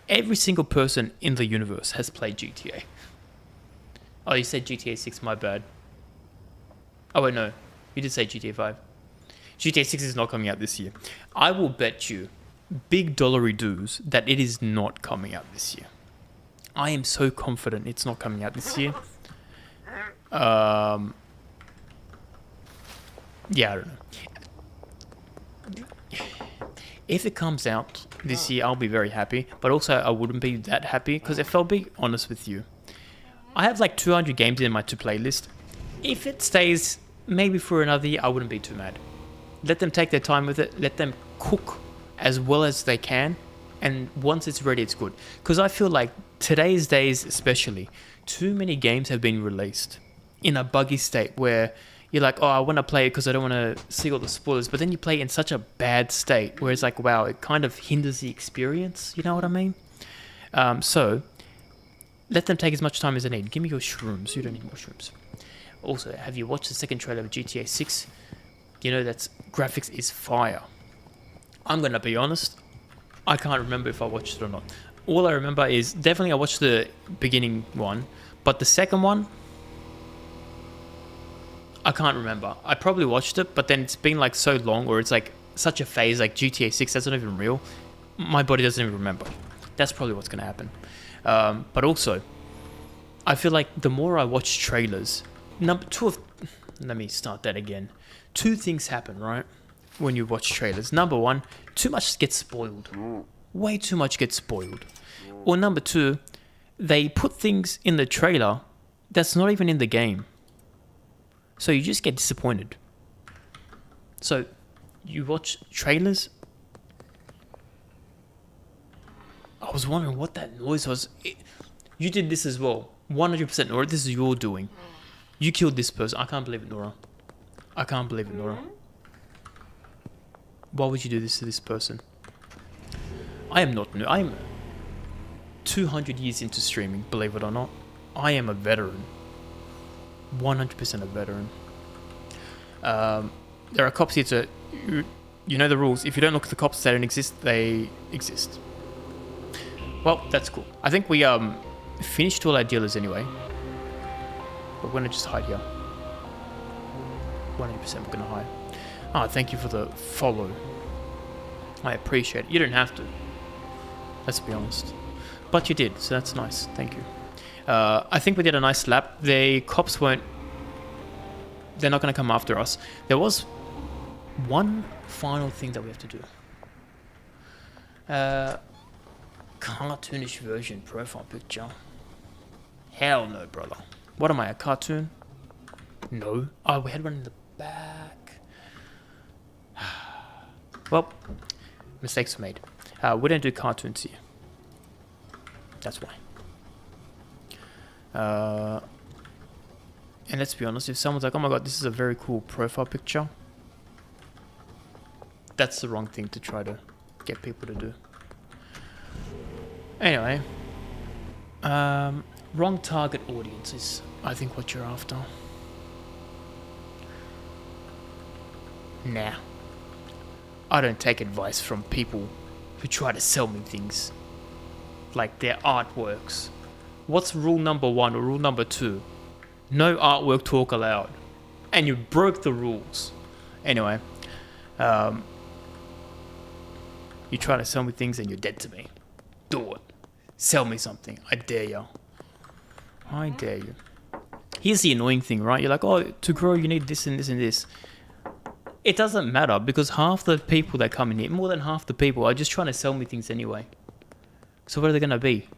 Every single person in the universe has played GTA. Oh, you said GTA 6, my bad. Oh wait, no. You did say GTA 5. GTA 6 is not coming out this year. I will bet you big dollary dues that it is not coming out this year. I am so confident it's not coming out this year. Yeah, I don't know. If it comes out this year, I'll be very happy. But also, I wouldn't be that happy because if I'll be honest with you, I have like 200 games in my to-play list. If it stays maybe for another year, I wouldn't be too mad. Let them take their time with it. Let them cook as well as they can. And once it's ready, it's good. Because I feel like today's days especially, too many games have been released in a buggy state where you're like, oh, I want to play it because I don't want to see all the spoilers. But then you play it in such a bad state where it's like, wow, it kind of hinders the experience. You know what I mean? So let them take as much time as they need. Give me your shrooms. You don't need more shrooms. Also, have you watched the second trailer of GTA 6? You know, that's graphics is fire. I'm going to be honest. I can't remember if I watched it or not. All I remember is definitely I watched the beginning one. But the second one, I can't remember. I probably watched it, but then it's been like so long, or it's like such a phase, like GTA 6, that's not even real. My body doesn't even remember. That's probably what's going to happen. But also, I feel like the more I watch trailers, let me start that again. Two things happen, right? When you watch trailers. Number one, too much gets spoiled. Way too much gets spoiled. Or number two, they put things in the trailer that's not even in the game. So you just get disappointed. So you watch trailers. I was wondering what that noise was. You did this as well. 100% Nora, this is your doing. You killed this person. I can't believe it, Nora. I can't believe it, Nora. Why would you do this to this person? I am not new. I'm 200 years into streaming, believe it or not. I am a veteran. 100% a veteran. There are cops here to... You know the rules. If you don't look at the cops, they don't exist. They exist. Well, that's cool. I think we finished all our dealers anyway. But we're gonna just hide here. 100% we're gonna hide. Ah, thank you for the follow. I appreciate it. You didn't have to. Let's be honest. But you did, so that's nice. Thank you. I think we did a nice lap. The cops won't... They're not gonna come after us. There was one final thing that we have to do. Cartoonish version profile picture. Hell no, brother. What am I, a cartoon? No. Oh, we had one in the back. Well, mistakes were made. We don't do cartoons here. That's why. And let's be honest, if someone's like, oh my god, this is a very cool profile picture, that's the wrong thing to try to get people to do. Anyway, wrong target audience is, I think, what you're after. Nah. I don't take advice from people who try to sell me things. Like their artworks. What's rule number 1 or rule number 2? No artwork talk allowed. And you broke the rules. Anyway, you try to sell me things and you're dead to me. Do it. Sell me something. I dare you. I dare you. Here's the annoying thing, right? You're like, oh, to grow you need this and this and this. It doesn't matter because half the people that come in here, more than half the people, are just trying to sell me things anyway. So what are they going to be?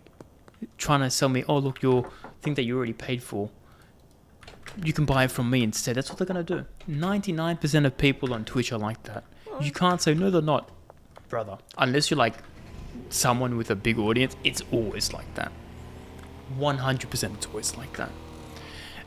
Trying to sell me, oh, look, your thing that you already paid for, you can buy it from me instead. That's what they're going to do. 99% of people on Twitch are like that. You can't say, no, they're not. Brother, unless you're like someone with a big audience, it's always like that. 100% it's always like that.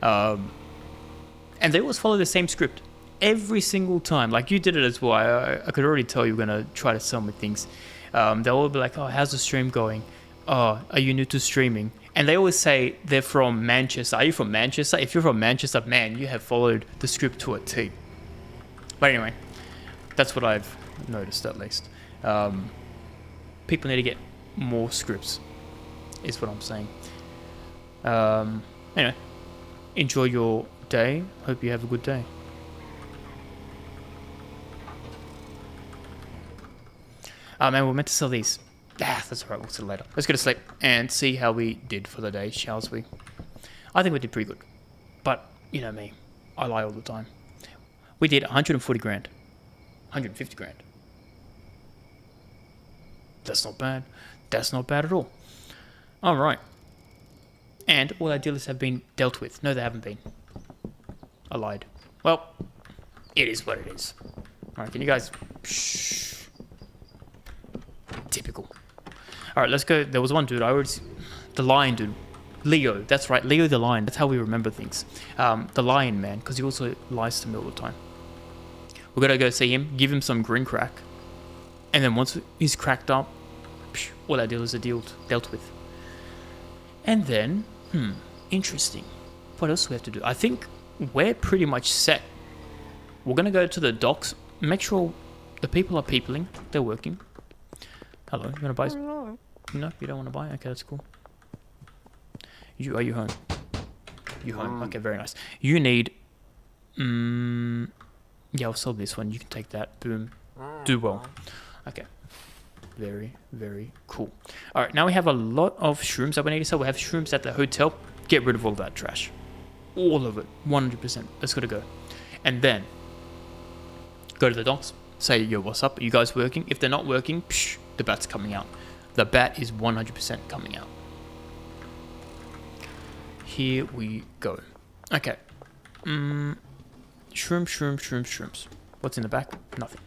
And they always follow the same script. Every single time. Like you did it as well. I could already tell you were going to try to sell me things. They'll all be like, oh, how's the stream going? Oh, are you new to streaming? And they always say they're from Manchester. Are you from Manchester? If you're from Manchester, man, you have followed the script to a T. But anyway, that's what I've noticed at least. People need to get more scripts, is what I'm saying. Anyway, enjoy your day. Hope you have a good day. Man, we're meant to sell these. That's alright, we'll sell later. Let's go to sleep and see how we did for the day, shall we? I think we did pretty good. But, you know me, I lie all the time. We did 140 grand. 150 grand. That's not bad. That's not bad at all. Alright. And all our dealers have been dealt with. No, they haven't been. I lied. Well, it is what it is. Alright, can you guys... Shh. Typical. Alright, let's go. There was one dude. The lion dude. Leo. That's right. Leo the lion. That's how we remember things. The lion man. Because he also lies to me all the time. We're going to go see him. Give him some green crack. And then once he's cracked up, all our dealers are dealt with. And then, interesting. What else do we have to do? I think we're pretty much set. We're going to go to the docks. Make sure the people are peopling. They're working. Hello, you want to buy? No, you don't want to buy? Okay, that's cool. Are you home? You home? Okay, very nice. You need... yeah, I'll sell this one. You can take that. Boom. Do well. Okay. Very, very cool. Alright, now we have a lot of shrooms that we need to sell. We have shrooms at the hotel. Get rid of all that trash. All of it. 100%. That's got to go. And then, go to the docks. Say, yo, what's up? Are you guys working? If they're not working, the bat's coming out. The bat is 100% coming out. Here we go. Okay. Shrooms. What's in the back? Nothing.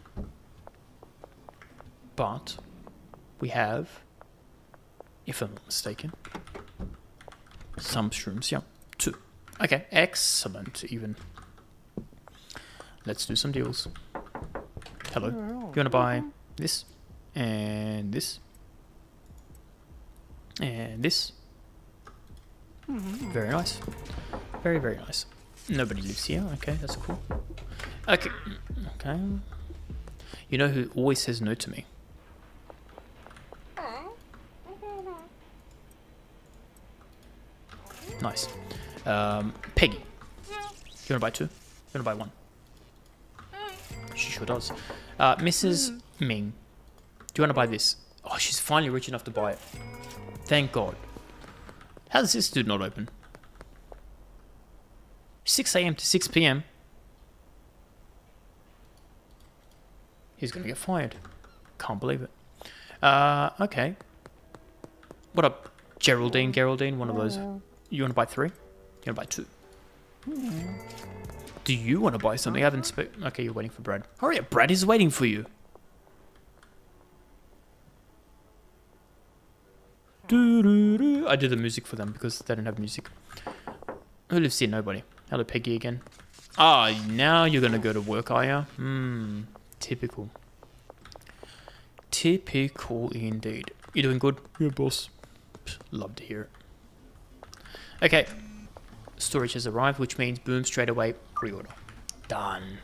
But we have, if I'm not mistaken, some shrooms. Yeah, 2. Okay, excellent even. Let's do some deals. Hello. You want to buy this? And this? And this? Very nice. Very, very nice. Nobody lives here. Okay, that's cool. Okay. Okay. You know who always says no to me? Nice. Peggy. You wanna buy 2? You wanna buy 1? She sure does. Mrs. Ming. Do you wanna buy this? Oh, she's finally rich enough to buy it. Thank God. How does this dude not open? 6 a.m. to 6 p.m. He's gonna get fired. Can't believe it. Okay. What up, Geraldine? One of those. You wanna buy 3? You wanna buy 2? Do you wanna buy something? I haven't okay, you're waiting for Brad. Hurry up, Brad is waiting for you. I do the music for them because they don't have music. Who lives here? Nobody. Hello, Peggy again. Ah, now you're gonna go to work, are you? Typical. Typical indeed. You doing good? Yeah, boss. Love to hear it. Okay. Storage has arrived, which means boom, straight away, pre-order. Done.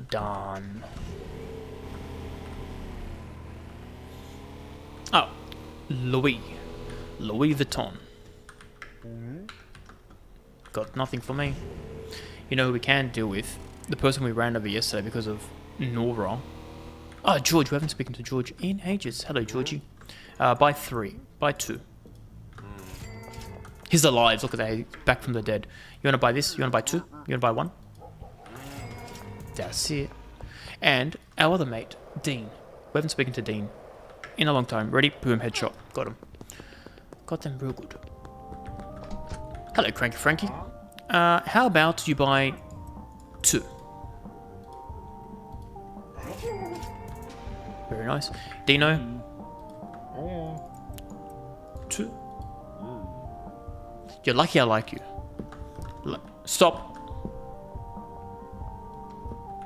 Done. Oh. Louis Vuitton. Got nothing for me. You know who we can deal with? The person we ran over yesterday because of Nora. Oh, George. We haven't spoken to George in ages. Hello, Georgie. Buy 3. Buy 2. He's alive. Look at that. He's back from the dead. You want to buy this? You want to buy 2? You want to buy 1? That's it. And our other mate, Dean. We haven't spoken to Dean in a long time. Ready? Boom, headshot. Got him. Got them real good. Hello, Cranky Frankie. How about you buy 2? Very nice. Dino. 2. You're lucky I like you. Stop.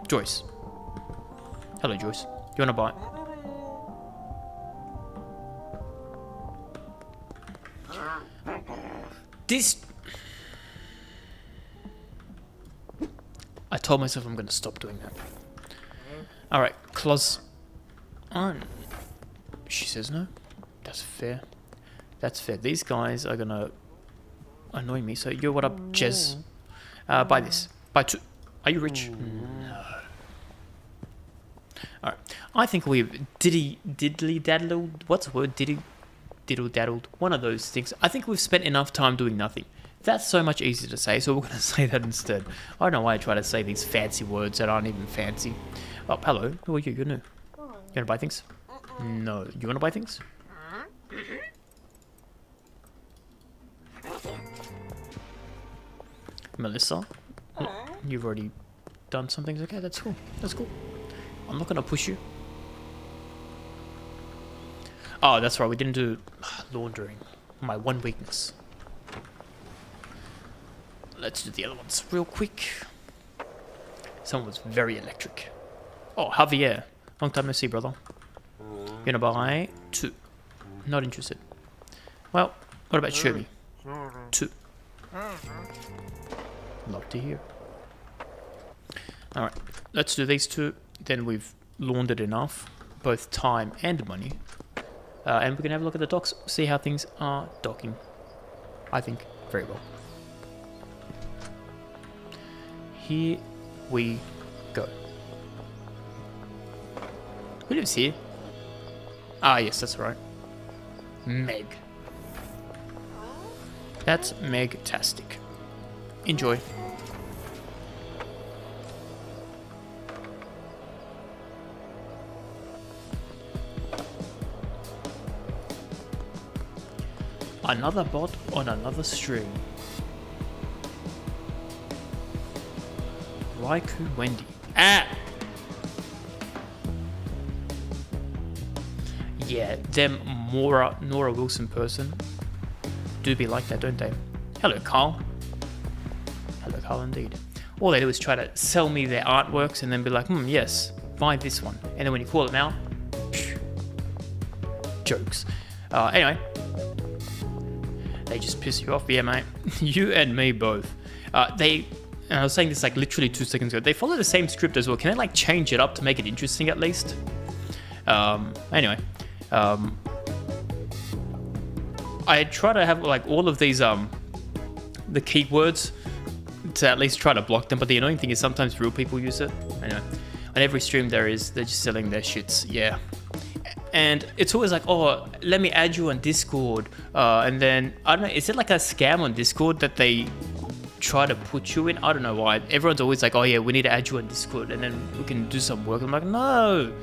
Joyce. Hello, Joyce. You wanna buy? This... I told myself I'm gonna stop doing that. Alright, close on. She says no. That's fair. That's fair. These guys are gonna annoy me. So, yo, what up, Jez? Buy this. Buy 2. Are you rich? No. Alright. I think we've diddly-daddled. What's the word? Diddle-daddled. One of those things. I think we've spent enough time doing nothing. That's so much easier to say, so we're going to say that instead. I don't know why I try to say these fancy words that aren't even fancy. Oh, hello. Who are you? You're new. You want to buy things? No. You want to buy things? Melissa? You've already done some things. Okay, that's cool. That's cool. I'm not going to push you. Oh, that's right. We didn't do laundering. My one weakness. Let's do the other ones real quick. Someone was very electric. Oh, Javier. Long time no see, brother. You gonna buy 2? Not interested. Well, what about Shirley? 2. Love to hear. Alright, let's do these 2. Then we've laundered enough. Both time and money. And we can have a look at the docks. See how things are docking. I think very well. Here we go. Who lives here? Ah, yes, that's right. Meg. That's Meg-tastic. Enjoy. Another bot on another string. Raikou Wendy. Ah! Yeah, them Nora Wilson person do be like that, don't they? Hello, Carl. Hello, Carl, indeed. All they do is try to sell me their artworks and then be like, yes, buy this one. And then when you call them out, phew, jokes. Anyway, they just piss you off. Yeah, mate. You and me both. And I was saying this like literally 2 seconds ago. They follow the same script as well. Can they like change it up to make it interesting at least? Anyway. I I try to have like all of these the keywords to at least try to block them. But the annoying thing is sometimes real people use it. Anyway, on every stream they're just selling their shits. Yeah. And it's always like, oh, let me add you on Discord. And then, I don't know, is it like a scam on Discord that they try to put you in? I don't know why. Everyone's always like, oh yeah, we need to add you on Discord and then we can do some work. I'm like, no.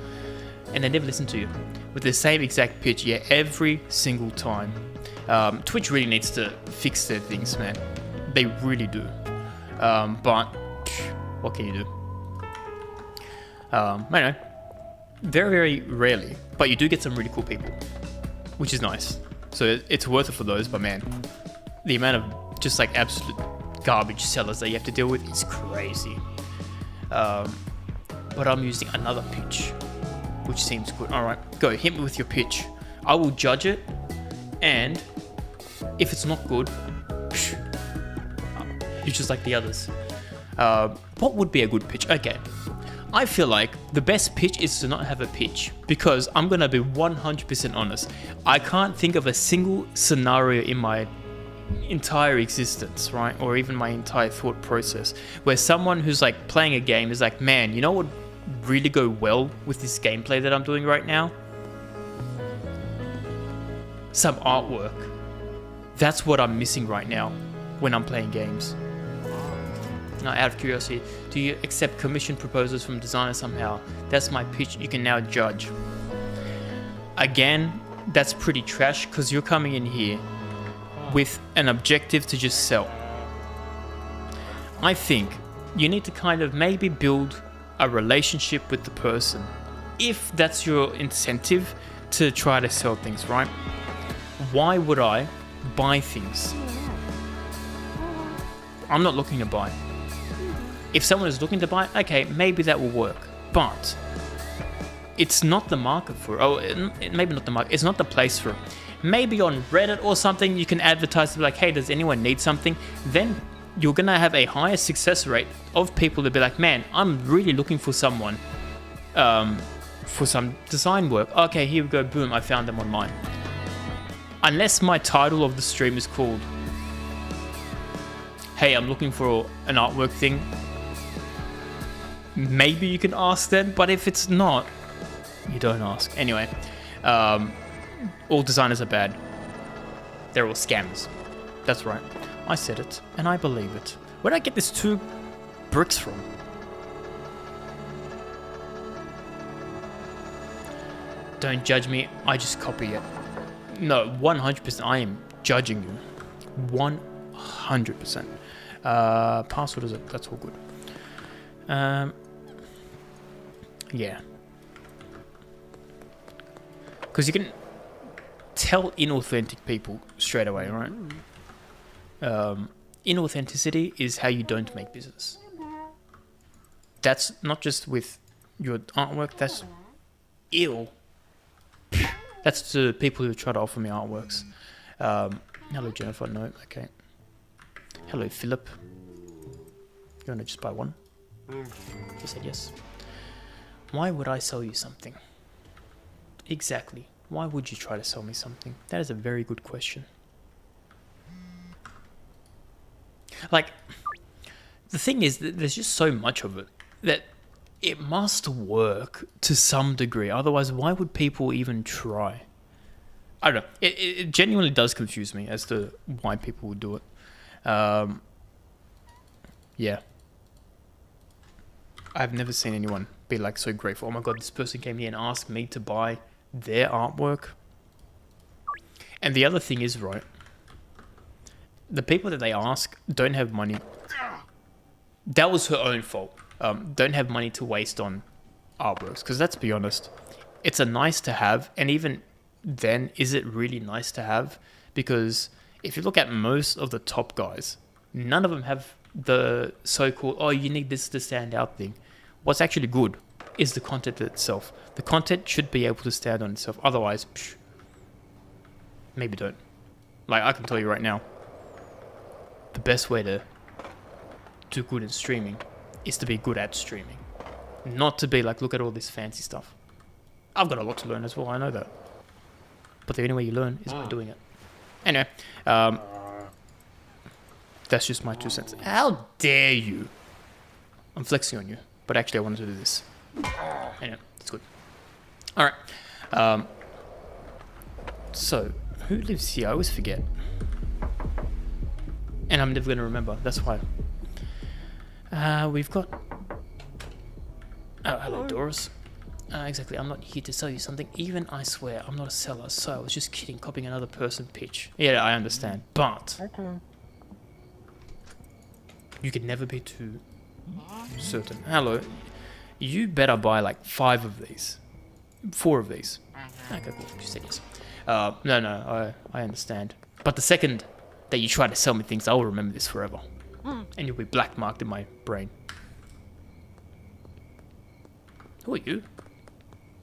And they never listen to you. With the same exact pitch, yeah, every single time. Twitch really needs to fix their things, man. They really do. But, what can you do? I don't know. Very, very rarely, but you do get some really cool people, which is nice. So it's worth it for those, but man, the amount of just like absolute garbage sellers that you have to deal with is crazy. But I'm using another pitch, which seems good. All right, go, hit me with your pitch. I will judge it, and if it's not good, you're just like the others. What would be a good pitch? Okay. I feel like the best pitch is to not have a pitch, because I'm going to be 100% honest. I can't think of a single scenario in my entire existence, right? Or even my entire thought process where someone who's like playing a game is like, man, you know what would really go well with this gameplay that I'm doing right now? Some artwork. That's what I'm missing right now when I'm playing games. Now, out of curiosity, do you accept commission proposals from designers somehow? That's my pitch. You can now judge. Again, that's pretty trash because you're coming in here with an objective to just sell. I think you need to kind of maybe build a relationship with the person, if that's your incentive to try to sell things, right? Why would I buy things? I'm not looking to buy. If someone is looking to buy, okay, maybe that will work, but it's not the market for it. Oh, maybe not the market. It's not the place for it. Maybe on Reddit or something, you can advertise to be like, hey, does anyone need something? Then you're going to have a higher success rate of people to be like, man, I'm really looking for someone for some design work. Okay, here we go. Boom, I found them online. Unless my title of the stream is called, hey, I'm looking for an artwork thing, maybe you can ask them, but if it's not, you don't ask. Anyway, all designers are bad. They're all scammers. That's right. I said it, and I believe it. Where did I get these 2 bricks from? Don't judge me, I just copy it. No, 100%, I am judging you. 100%. Password is it? That's all good. Yeah. Because you can tell inauthentic people straight away, right? Inauthenticity is how you don't make business. That's not just with your artwork, that's ill. That's to people who try to offer me artworks. Hello, Jennifer. No, okay. Hello, Philip. You want to just buy one? He said yes. Why would I sell you something? Exactly. Why would you try to sell me something? That is a very good question. Like, the thing is that there's just so much of it that it must work to some degree. Otherwise, why would people even try? I don't know. It genuinely does confuse me as to why people would do it. Yeah. I've never seen anyone be like so grateful. Oh my god, this person came here and asked me to buy their artwork. And the other thing is, right, the people that they ask don't have money. That was her own fault. Don't have money to waste on artworks. Because let's be honest, it's a nice to have. And even then, is it really nice to have? Because if you look at most of the top guys, none of them have the so-called, oh, you need this to stand out thing. What's actually good is the content itself. The content should be able to stand on itself. Otherwise, maybe don't. Like, I can tell you right now, the best way to do good in streaming is to be good at streaming. Not to be like, look at all this fancy stuff. I've got a lot to learn as well, I know that. But the only way you learn is by doing it. Anyway, that's just my 2 cents. How dare you? I'm flexing on you, but actually I wanted to do this. Anyway, it's good. All right. So, who lives here? I always forget. And I'm never going to remember. That's why. We've got... Oh, hello, Doris. Exactly. I'm not here to sell you something. Even I swear, I'm not a seller. So I was just kidding, copying another person pitch. Yeah, I understand. But... You can never be too certain. Hello. You better buy like 5 of these. 4 of these. Okay, cool. You said yes. No, I understand. But the second that you try to sell me things, I will remember this forever. And you'll be black marked in my brain. Who are you?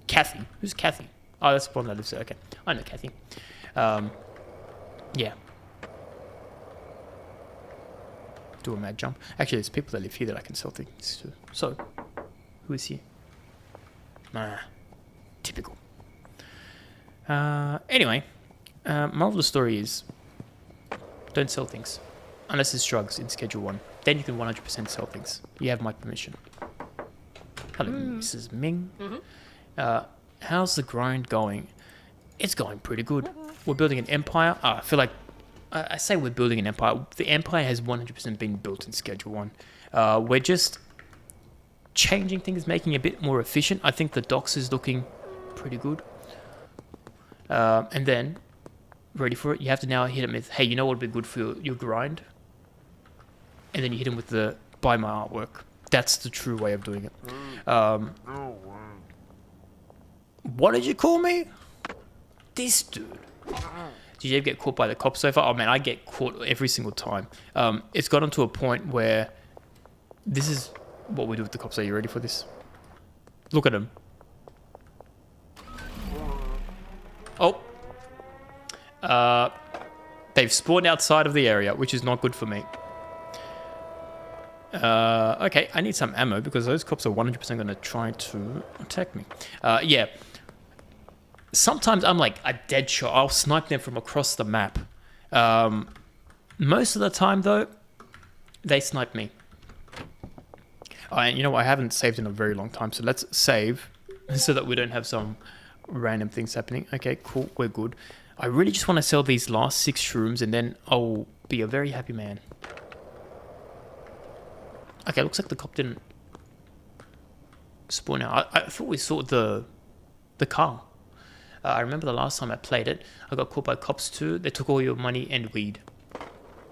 Kathy. Who's Kathy? Oh, that's the one that lives there. Okay. I know Kathy. Yeah. Do a mad jump. Actually, there's people that live here that I can sell things to. So, who is here? Nah. Typical. Anyway, moral of the story is don't sell things. Unless it's drugs in Schedule 1. Then you can 100% sell things. You have my permission. Hello, Mrs. Ming. How's the grind going? It's going pretty good. We're building an empire. I feel like... I say we're building an empire. The empire has 100% been built in Schedule 1. We're just changing things, making it a bit more efficient. I think the docks is looking pretty good. And then, ready for it, you have to now hit him with, hey, you know what would be good for your grind? And then you hit him with the buy my artwork. That's the true way of doing it. What did you call me? This dude. Did you ever get caught by the cops so far? Oh man, I get caught every single time. It's gotten to a point where this is what we do with the cops. Are you ready for this? Look at him. Oh. They've spawned outside of the area, which is not good for me. Okay, I need some ammo because those cops are 100% going to try to attack me. Yeah. Sometimes I'm like a dead shot. I'll snipe them from across the map. Most of the time, though, they snipe me. And you know what? I haven't saved in a very long time, so let's save so that we don't have some random things happening. Okay, cool. We're good. I really just want to sell these last 6 shrooms, and then I'll be a very happy man. Okay, looks like the cop didn't spawn out. I thought we saw the car. I remember the last time I played it, I got caught by cops too. They took all your money and weed.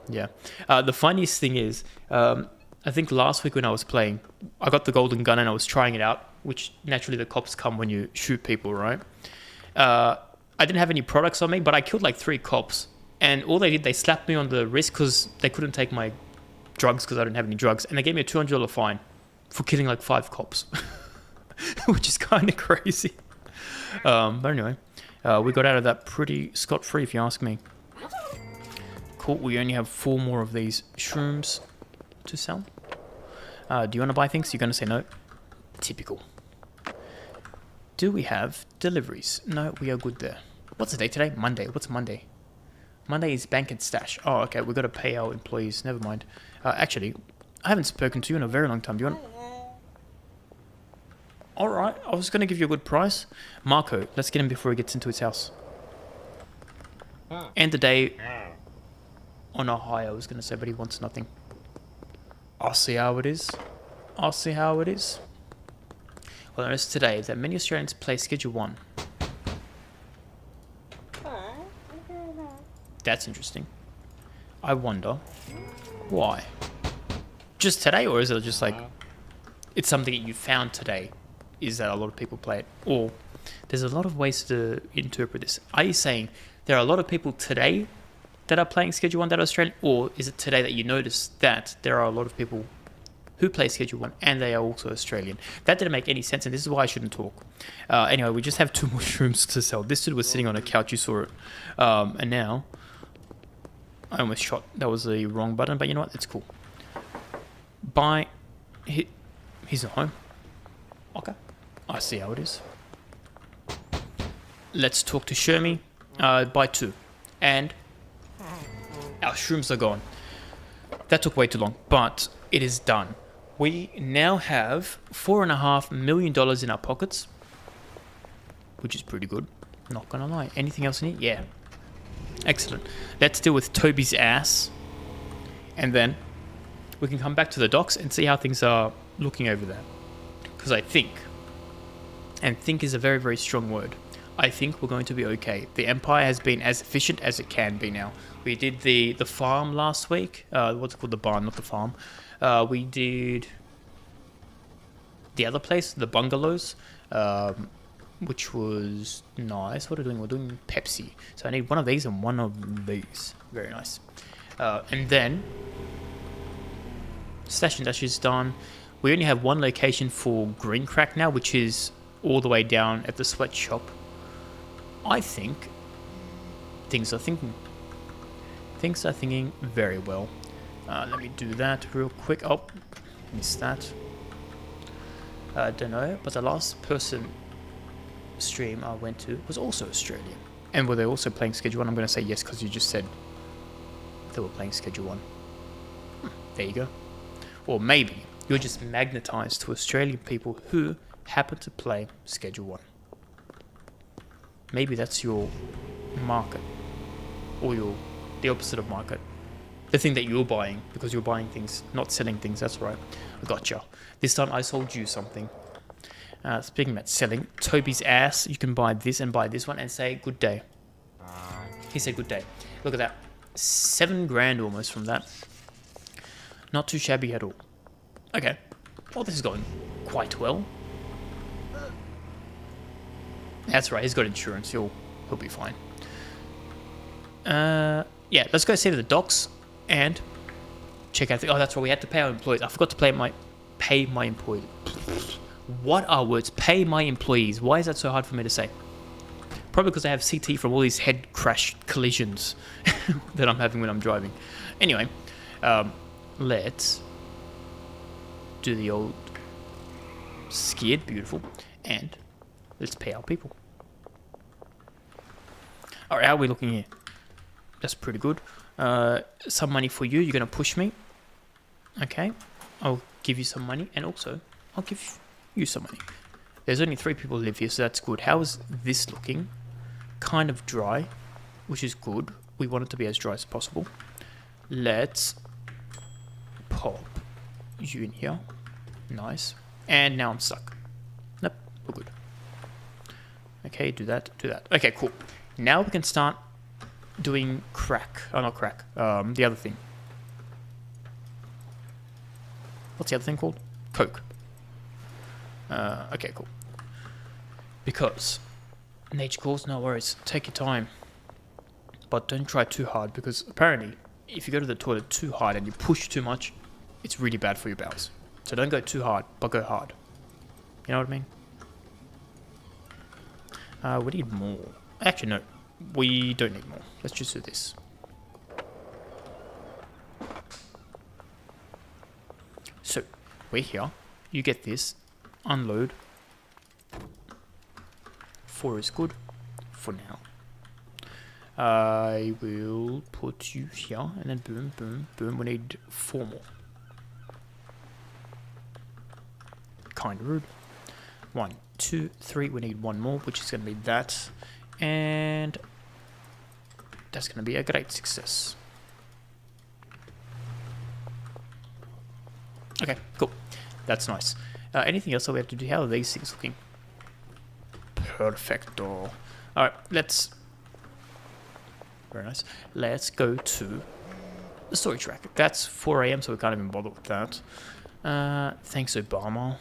Yeah. The funniest thing is, I think last week when I was playing, I got the golden gun and I was trying it out, which naturally the cops come when you shoot people, right? I didn't have any products on me, but I killed like 3 cops. And all they did, they slapped me on the wrist because they couldn't take my drugs because I didn't have any drugs. And they gave me a $200 fine for killing like 5 cops, which is kind of crazy. But anyway, we got out of that pretty scot-free, if you ask me. Cool, we only have 4 more of these shrooms to sell. Do you want to buy things? You're going to say no? Typical. Do we have deliveries? No, we are good there. What's the date today? Monday. What's Monday? Monday is bank and stash. Oh, okay, we've got to pay our employees. Never mind. Actually, I haven't spoken to you in a very long time. Do you want... Alright, I was going to give you a good price. Marco, let's get him before he gets into his house. End the day on a high, I was going to say, but he wants nothing. I'll see how it is. I'll see how it is. Well, I noticed today that many Australians play Schedule 1. That's interesting. I wonder why. Just today, or is it just like it's something that you found today? Is that a lot of people play it? Or there's a lot of ways to interpret this. Are you saying there are a lot of people today that are playing Schedule 1 that are Australian? Or is it today that you notice that there are a lot of people who play Schedule 1 and they are also Australian? That didn't make any sense, and this is why I shouldn't talk. Anyway, we just have 2 more shrooms to sell. This dude was sitting on a couch, you saw it. And now, I almost shot. That was the wrong button, but you know what? It's cool. Buy. He's not home. Okay. I see how it is. Let's talk to Shermie. Buy 2. And Our shrooms are gone. That took way too long, but it is done. We now have $4.5 million in our pockets, which is pretty good. Not gonna lie. Anything else in it? Yeah. Excellent. Let's deal with Toby's ass, and then we can come back to the docks and see how things are looking over there. Because I think, and think is a very, very strong word, I think we're going to be okay. The Empire has been as efficient as it can be now. We did the farm last week. What's it called? The barn, not the farm. We did the other place, the bungalows, which was nice. What are we doing? We're doing Pepsi. So I need one of these and one of these. Very nice. And then Stash and Dash is done. We only have one location for green crack now, which is all the way down at the sweatshop. I think things are thinking very well. Let me do that real quick. Oh, missed that. I don't know, but the last person stream I went to was also Australian. And were they also playing Schedule 1? I'm going to say yes because you just said they were playing Schedule 1. There you go. Or maybe you're just magnetized to Australian people who happen to play Schedule 1. Maybe that's your market, or the opposite of market. The thing that you're buying, because you're buying things, not selling things. That's right. I gotcha. This time I sold you something. Speaking about selling, Toby's ass, you can buy this and buy this one and say good day. He said good day. Look at that. $7,000 almost from that. Not too shabby at all. Okay. Well, this is going quite well. That's right, he's got insurance. He'll be fine. Yeah, let's go see the docks and check out. Oh, that's right. We had to pay our employees. I forgot to pay my employees. What are words? Pay my employees. Why is that so hard for me to say? Probably because I have CT from all these head crash collisions that I'm having when I'm driving. Anyway, let's do the old skid. Beautiful. And let's pay our people. Alright, how are we looking here? That's pretty good. Some money for you. You're going to push me. Okay. I'll give you some money. And also, I'll give you some money. There's only 3 people who live here, so that's good. How is this looking? Kind of dry, which is good. We want it to be as dry as possible. Let's pop you in here. Nice. And now I'm stuck. Nope, we're good. Okay, do that, do that. Okay, cool. Now we can start doing crack. Oh, not crack. The other thing. What's the other thing called? Coke. Okay, cool. Because nature calls, no worries. Take your time. But don't try too hard, because apparently, if you go to the toilet too hard and you push too much, it's really bad for your bowels. So don't go too hard, but go hard. You know what I mean? We need more. Actually, no. We don't need more. Let's just do this. So, we're here. You get this. Unload. 4 is good. For now. I will put you here. And then boom, boom, boom. We need 4 more. Kind of rude. 1, 2, 3. We need 1 more, which is going to be that. And that's going to be a great success. Okay, cool. That's nice. Anything else that we have to do? How are these things looking? Perfecto. Alright, let's... Very nice. Let's go to the storage rack. That's 4 AM, so we can't even bother with that. Thanks, Obama.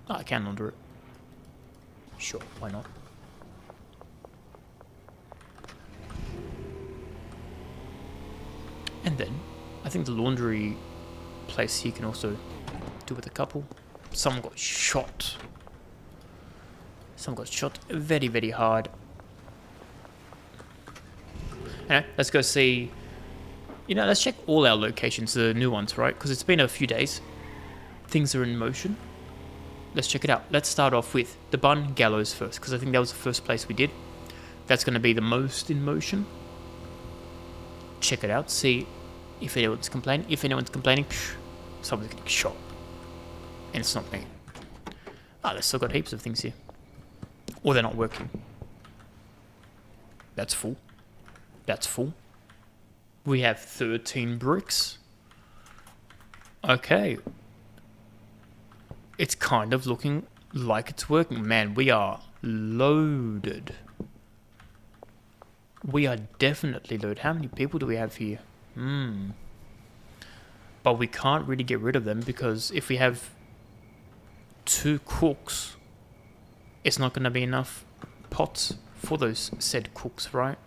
Oh, I can launder it. Sure, why not? And then, I think the laundry place here can also do with a couple. Someone got shot. Someone got shot very, very hard. Anyway, let's go see... You know, let's check all our locations, the new ones, right? Because it's been a few days. Things are in motion. Let's check it out. Let's start off with the Bun Gallows first, because I think that was the first place we did. That's going to be the most in motion. Check it out. See if anyone's complaining. If anyone's complaining, someone's getting shot. And it's not me. Ah, they've still got heaps of things here. Or they're not working. That's full. That's full. We have 13 bricks. Okay. It's kind of looking like it's working. Man, we are loaded. We are definitely loaded. How many people do we have here? But we can't really get rid of them because if we have 2 cooks, it's not going to be enough pots for those said cooks, right?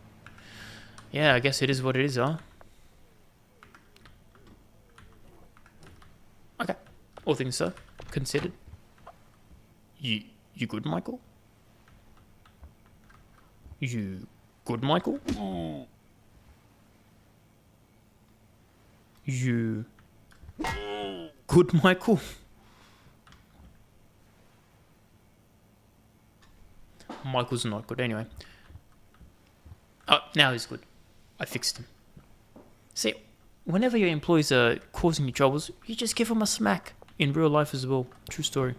Yeah, I guess it is what it is, huh? Okay. All things so considered. You good, Michael? You good, Michael? You good, Michael? Michael's not good anyway. Oh, now he's good. I fixed him. See, whenever your employees are causing you troubles, you just give them a smack. In real life as well. True story.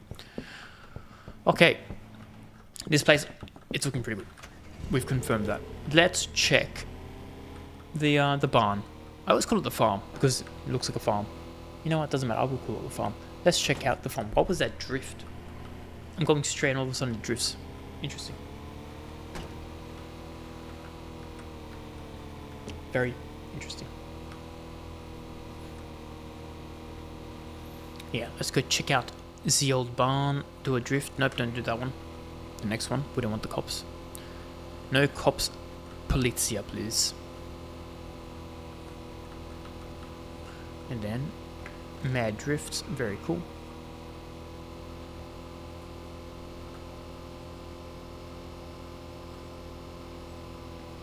Okay. This place, it's looking pretty good. We've confirmed that. Let's check the barn. I always call it the farm because it looks like a farm. You know what? It doesn't matter. I will call it the farm. Let's check out the farm. What was that drift? I'm going straight and all of a sudden it drifts. Interesting. Very interesting. Yeah, let's go check out the old barn. Do a drift. Nope, don't do that one. The next one. We don't want the cops. No cops. Polizia, please. And then mad drifts. Very cool.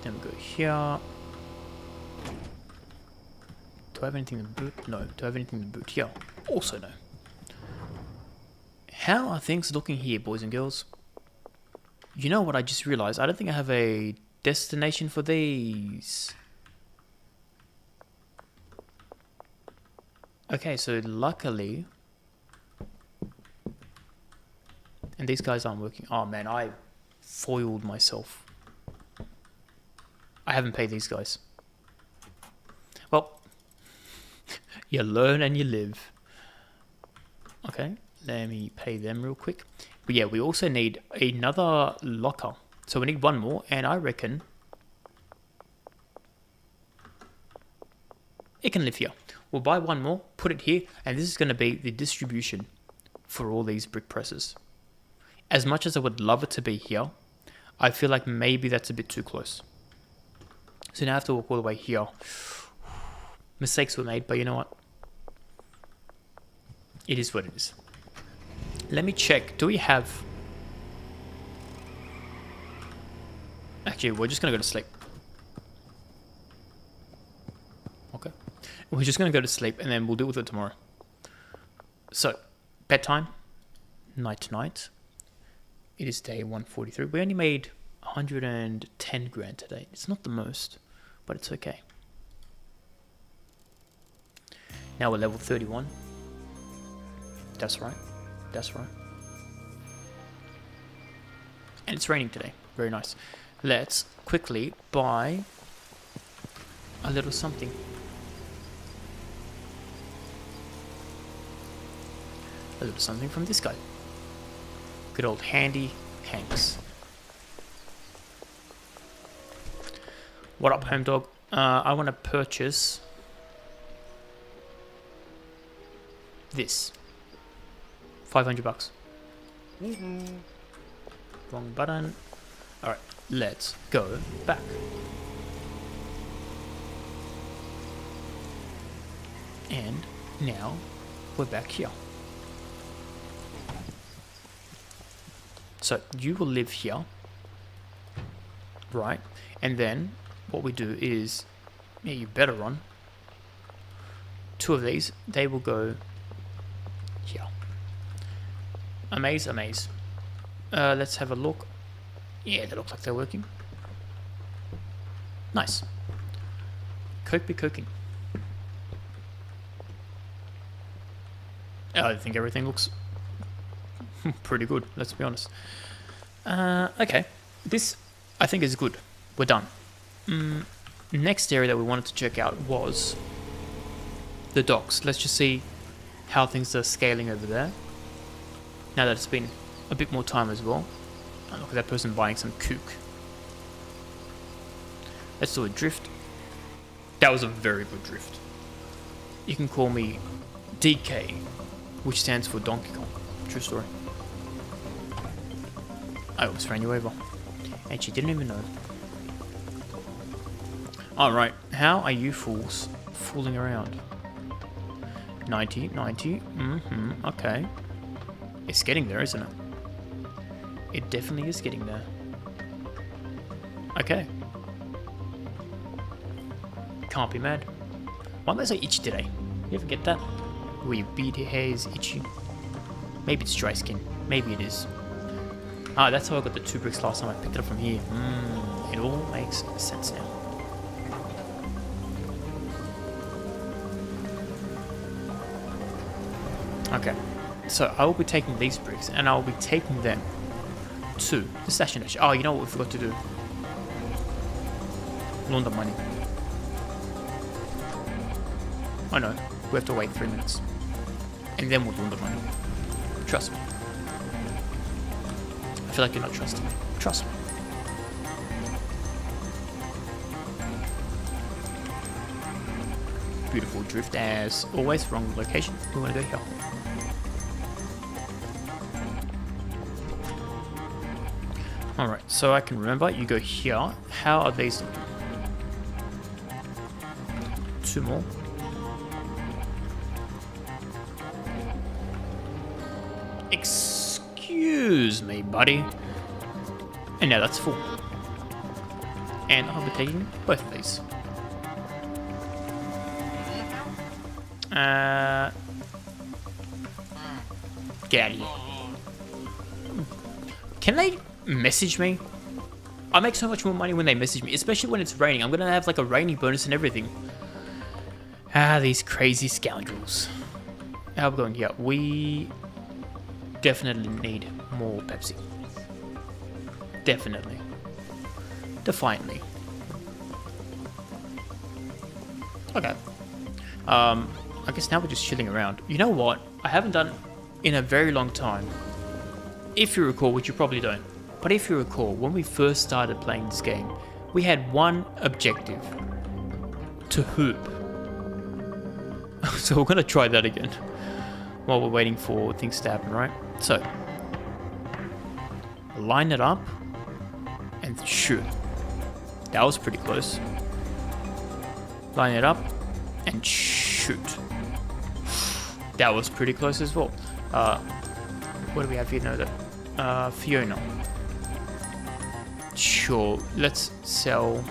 Then we go here. Do I have anything to boot? No. Do I have anything to boot here? Also no. How are things looking here, boys and girls? You know what I just realized? I don't think I have a destination for these. Okay, so luckily... And these guys aren't working. Oh man, I foiled myself. I haven't paid these guys. Well, you learn and you live. Okay, let me pay them real quick. But yeah, we also need another locker. So we need one more, and I reckon it can live here. We'll buy one more, put it here, and this is going to be the distribution for all these brick presses. As much as I would love it to be here, I feel like maybe that's a bit too close. So now I have to walk all the way here. Mistakes were made, but you know what? It is what it is. Let me check. Do we have... Actually, we're just going to go to sleep. Okay. We're just going to go to sleep and then we'll deal with it tomorrow. So, bedtime. Night to night. It is day 143. We only made 110 grand today. It's not the most, but it's okay. Now we're level 31. That's right. That's right. And it's raining today. Very nice. Let's quickly buy a little something. A little something from this guy. Good old Handy Hanks. What up, home dog? I want to purchase this. 500 bucks. Wrong button. Alright, let's go back. And now we're back here. So you will live here, right? And then what we do is, yeah, you better run. 2 of these, they will go here. Amaze, amaze. Let's have a look. Yeah, they look like they're working. Nice. Coke be coking. I think everything looks pretty good, let's be honest. Okay. This, I think, is good. We're done. Next area that we wanted to check out was the docks. Let's just see how things are scaling over there. Now that it's been a bit more time as well. And look at that person buying some kook. Let's do a drift. That was a very good drift. You can call me DK, which stands for Donkey Kong. True story. I almost ran you over. And she didn't even know. Alright, how are you fools fooling around? 90, 90, okay. It's getting there, isn't it? It definitely is getting there. Okay. Can't be mad. Why am I so itchy today? You ever get that? Where your beard hair is itchy? Maybe it's dry skin. Maybe it is. Ah, that's how I got the 2 bricks last time. I picked it up from here. It all makes sense now. Okay, so I will be taking these bricks and I will be taking them to the station. Oh, you know what we forgot to do? Launder money. Oh no, we have to wait 3 minutes. And then we'll launder money. Trust me. I feel like you're not trusting me. Trust me. Beautiful drift as always. Wrong location. We want to go here. Alright, so I can remember. You go here. How are these looking? 2 more. Excuse me, buddy. And now that's full. And I'll be taking both of these. Get out of here. Can they message me? I make so much more money when they message me, especially when it's raining. I'm gonna have like a rainy bonus and everything. Ah, these crazy scoundrels. How are we going here? We definitely need more Pepsi. Definitely. Defiantly. Okay. I guess now we're just chilling around. You know what? I haven't done in a very long time. If you recall, which you probably don't, but if you recall, when we first started playing this game, we had one objective. To hoop. So we're going to try that again. While we're waiting for things to happen, right? So. Line it up. And shoot. That was pretty close. Line it up. And shoot. That was pretty close as well. What do we have here? No, that Fiona. Sure, let's sell.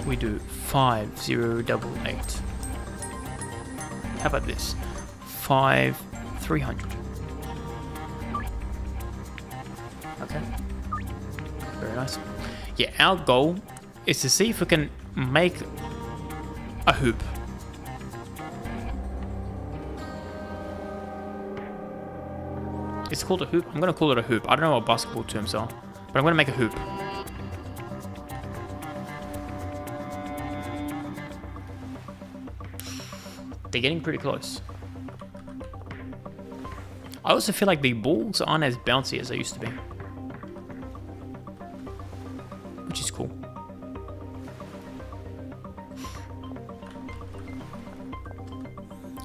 We do 5088. How about this? 5300. Okay. Very nice. Yeah, our goal is to see if we can make a hoop. It's called a hoop. I'm going to call it a hoop. I don't know what basketball terms are, but I'm going to make a hoop. They're getting pretty close. I also feel like the balls aren't as bouncy as they used to be, which is cool.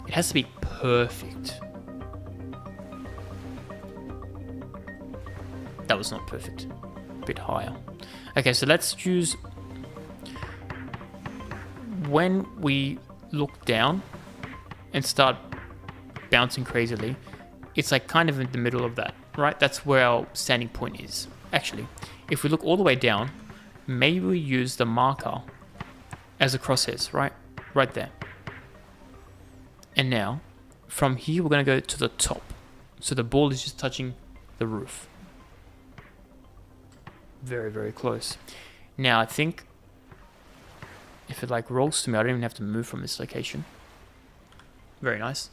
It has to be perfect. That was not perfect. A bit higher. Okay, so let's choose when we look down and start bouncing crazily. It's like kind of in the middle of that, right? That's where our standing point is. Actually, if we look all the way down, maybe we use the marker as a crosshairs, right? Right there. And now, from here, we're going to go to the top. So the ball is just touching the roof. Very, very close. Now, I think if it like rolls to me, I don't even have to move from this location. Very nice.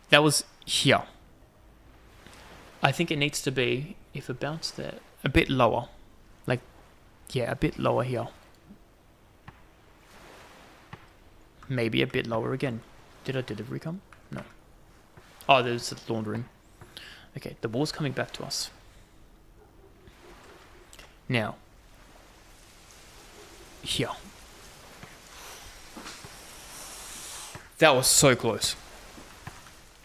That was here. I think it needs to be, if it bounced there, a bit lower. Like, yeah, a bit lower here. Maybe a bit lower again. Did our delivery come? No. Oh, there's the laundering. Okay, the ball's coming back to us. Now. Here. That was so close.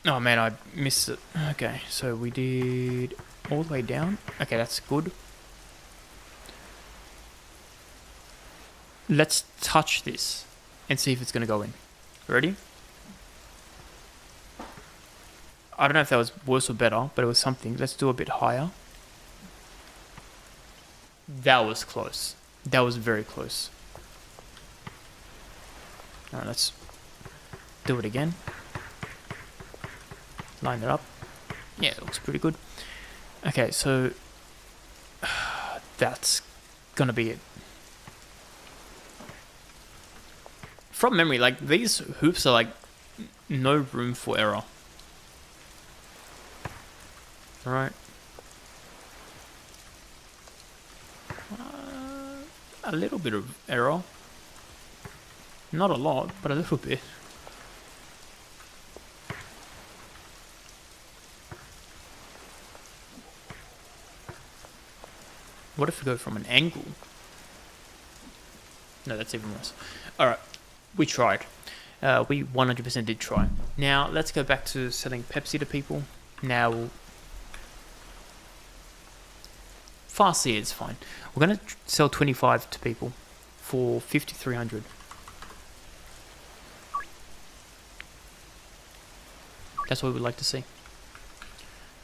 Oh man, I missed it. Okay, so we did all the way down. Okay, that's good. Let's touch this and see if it's going to go in. Ready? I don't know if that was worse or better, but it was something. Let's do a bit higher. That was close. That was very close. Alright, let's do it again. Line it up. Yeah, it looks pretty good. Okay, so that's gonna be it. From memory, like these hoops are like no room for error. Alright. A little bit of error. Not a lot, but a little bit. What if we go from an angle? No, that's even worse. Alright, we tried. We 100% did try. Now, let's go back to selling Pepsi to people. Now, Farseer is fine. We're going to sell 25 to people for 5,300. That's what we'd like to see.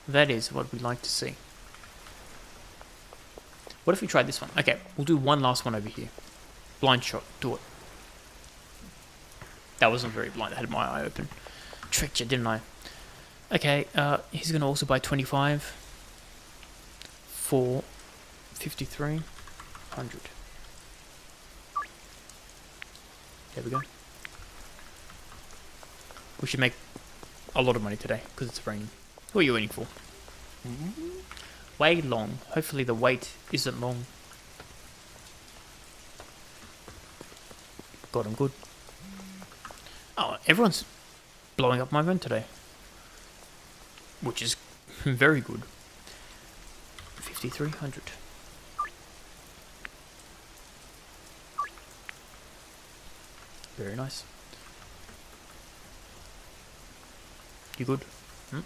That is what we'd like to see. What if we tried this one? Okay, we'll do one last one over here. Blind shot. Do it. That wasn't very blind. I had my eye open. Tricked you, didn't I? Okay, he's going to also buy 25 for 5,300. There we go. We should make a lot of money today because it's raining. What are you waiting for? Way long. Hopefully the wait isn't long. Got him good. Oh, everyone's blowing up my phone today. Which is very good. 5,300. Very nice. You good? Hmm?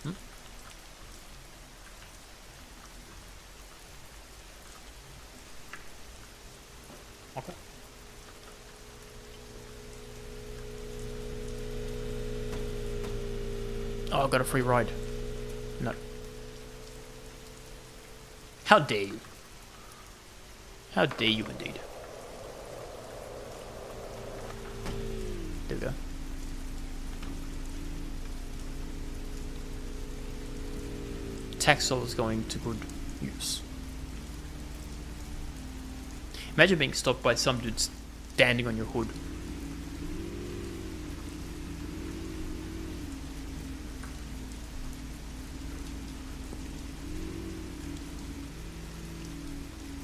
Hmm? Okay. Oh, I got a free ride. No. How dare you? How dare you indeed? There we go. Tax dollars going to good use. Imagine being stopped by some dude standing on your hood.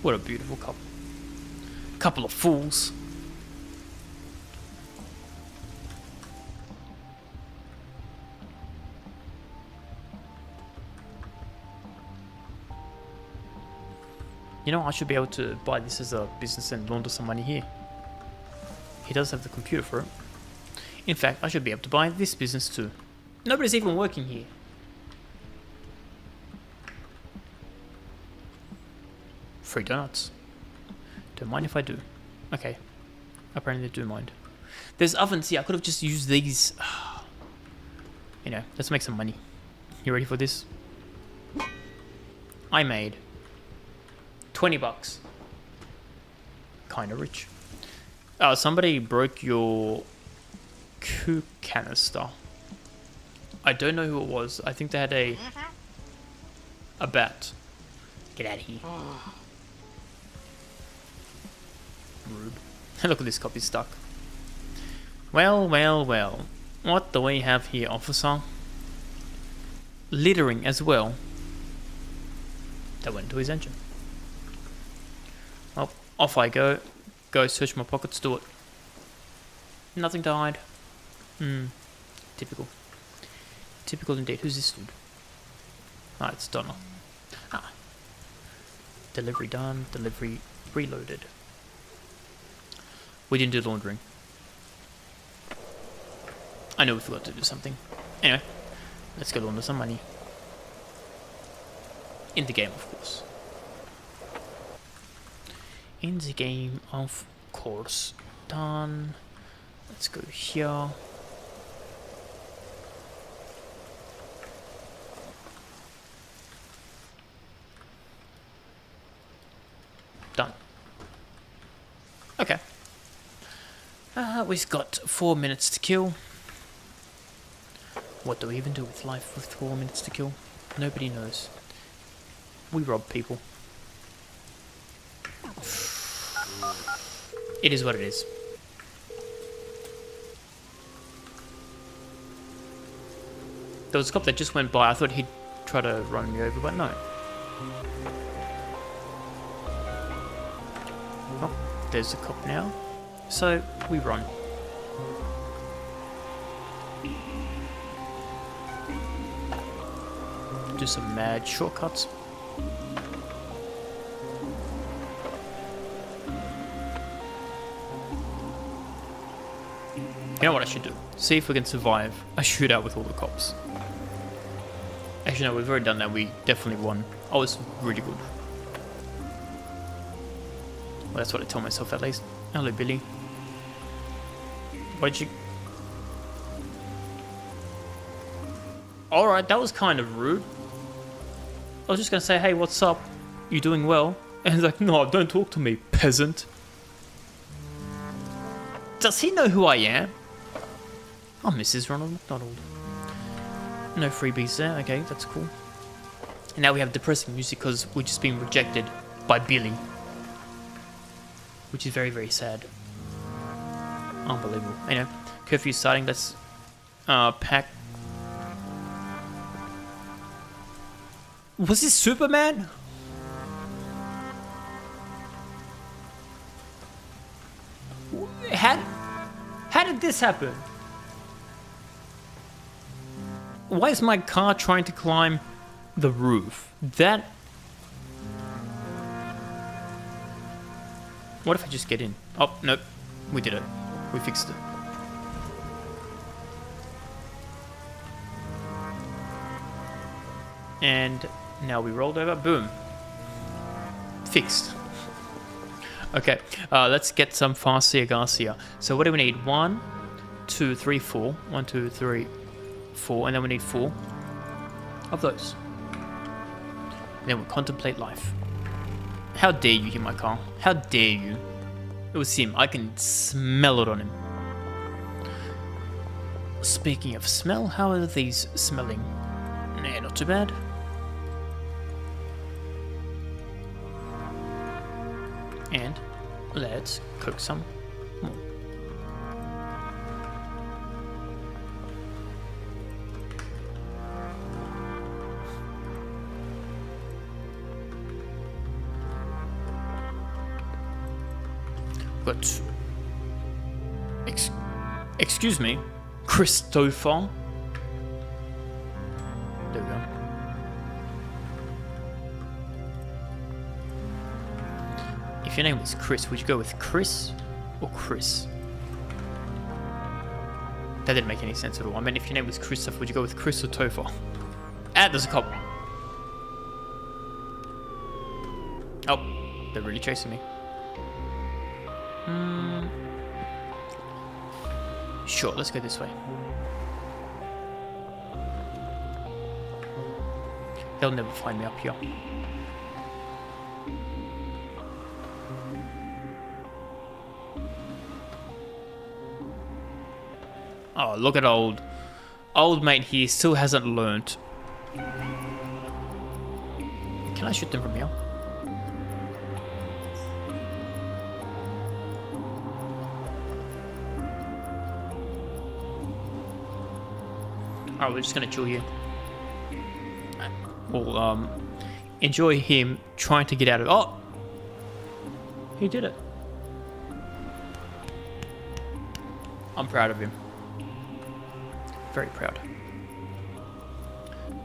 What a beautiful couple. Couple of fools. You know, I should be able to buy this as a business and launder some money here. He does have the computer for it. In fact, I should be able to buy this business too. Nobody's even working here. Free donuts. Don't mind if I do. Okay. Apparently they do mind. There's ovens here. I could have just used these. You know, let's make some money. You ready for this? I made 20 bucks. Kinda rich. Somebody broke your Coke canister. I don't know who it was. I think they had a bat. Get out of here. Rude. Look at this cop, he's stuck. Well, well, well. What do we have here, officer? Littering as well. That went into his engine. Well, off I go. Go search my pockets, do it. Nothing to hide. Typical. Typical indeed. Who's this dude? Ah, it's Donna. Ah. Delivery done. Delivery reloaded. We didn't do laundering. I know we forgot to do something. Anyway, let's go launder some money. In the game, of course. In the game, of course. Done. Let's go here. Done. Okay. We've got 4 minutes to kill. What do we even do with life with 4 minutes to kill? Nobody knows. We rob people. It is what it is. There was a cop that just went by. I thought he'd try to run me over, but no. Oh, there's a cop now. So, we run. Do some mad shortcuts. You know what I should do? See if we can survive a shootout with all the cops. Actually, no, we've already done that. We definitely won. I was really good. Well, that's what I tell myself at least. Hello, Billy. What did you... Alright, that was kind of rude. I was just going to say, hey, what's up? You doing well? And he's like, no, don't talk to me, peasant. Does he know who I am? I'm Mrs. Ronald McDonald. No freebies there. Okay, that's cool. And now we have depressing music because we're just being rejected by Billy. Which is very, very sad. Unbelievable. Anyway, curfew starting. Let's pack. Was this Superman? How did this happen? Why is my car trying to climb the roof? That... What if I just get in? Oh, nope. We did it. We fixed it. And now we rolled over. Boom. Fixed. Okay, let's get some Farcia Garcia. So what do we need? 1, 2, 3, 4. 1, 2, 3, 4. And then we need 4 of those. And then we'll contemplate life. How dare you hit my car? How dare you? It was him. I can smell it on him. Speaking of smell, how are these smelling? Nah, not too bad. And let's cook some more. But excuse me, Christopher. There we go. If your name was Chris, would you go with Chris or Chris? That didn't make any sense at all. I mean, if your name was Christopher, would you go with Chris or Topher? Ah, there's a cop. Oh, they're really chasing me. Sure, let's go this way. They'll never find me up here. Oh, look at old mate here, still hasn't learnt. Can I shoot them from here? Alright, we're just gonna chill here. We'll enjoy him trying to get out of. Oh, he did it. I'm proud of him. Very proud.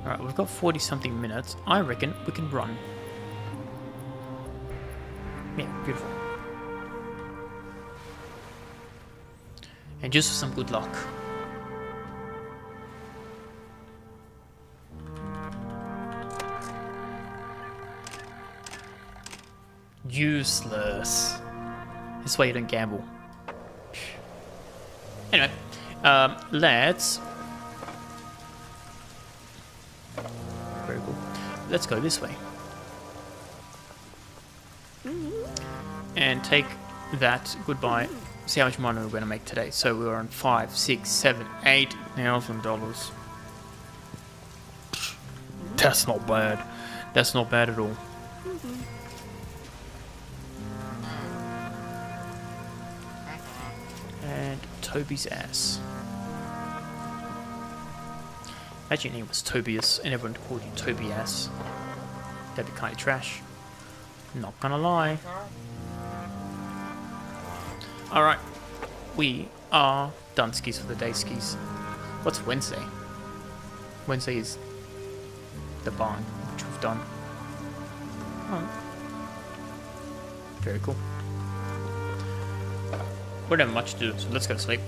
Alright, we've got 40 something minutes. I reckon we can run. Yeah, beautiful. And just for some good luck. Useless. This way you don't gamble. Anyway, let's... Very cool. Let's go this way. And take that. Goodbye. See how much money we're going to make today. So we're on $5, $6, $7, $8,000. That's not bad. That's not bad at all. And Toby's ass. Imagine your name was Tobias and everyone called you Toby ass. That'd be kind of trash. Not gonna lie. Alright. We are done skis for the day skis. What's Wednesday? Wednesday is the barn, which we've done. Oh. Very cool. We don't have much to do, so let's go to sleep.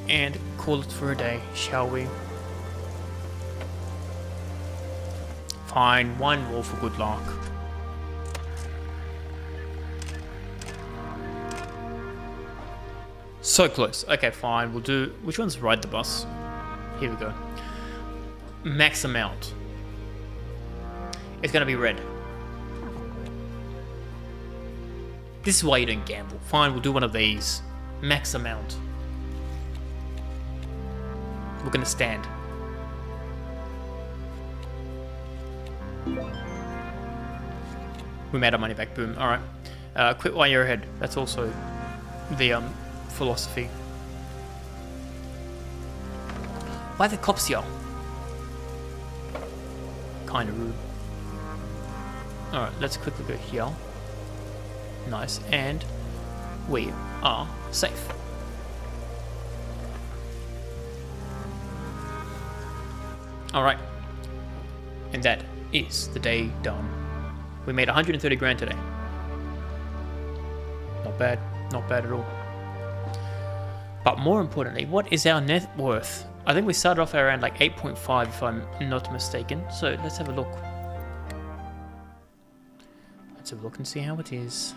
And call it for a day, shall we? Fine, one more for good luck. So close. Okay, fine, we'll do... Which one's ride the bus? Here we go. Max amount. It's gonna be red. This is why you don't gamble. Fine, we'll do one of these. Max amount. We're gonna stand. We made our money back. Boom. Alright. Quit while you're ahead. That's also the philosophy. Why are the cops here? Kinda rude. Alright, let's quickly go here. Nice. And we are safe. Alright. And that is the day done. We made 130 grand today. Not bad. Not bad at all. But more importantly, what is our net worth? I think we started off around like 8.5 if I'm not mistaken. So let's have a look. Let's have a look and see how it is.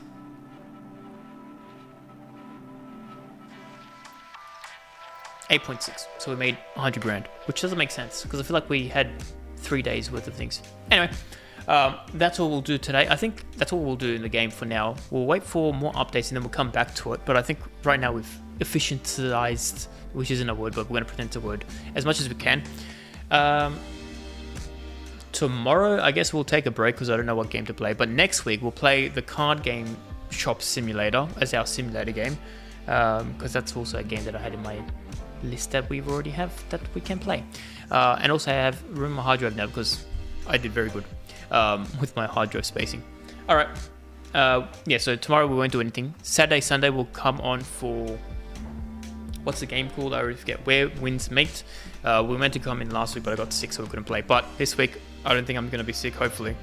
$8.6. So we made 100 grand, which doesn't make sense because I feel like we had 3 days worth of things. Anyway, that's all we'll do today. I think that's all we'll do in the game for now. We'll wait for more updates and then we'll come back to it. But I think right now we've efficientized, which isn't a word, but we're going to pretend it's a word, as much as we can. Tomorrow, I guess we'll take a break because I don't know what game to play. But next week, we'll play the card game shop simulator as our simulator game. Because that's also a game that I had in my list that we already have that we can play. And also I have room my hard drive now because I did very good with my hard drive spacing. Alright. Yeah, so tomorrow we won't do anything. Saturday, Sunday we'll come on for... What's the game called? I already forget. Where Winds Meet. We were meant to come in last week, but I got sick, so we couldn't play. But this week, I don't think I'm going to be sick, hopefully.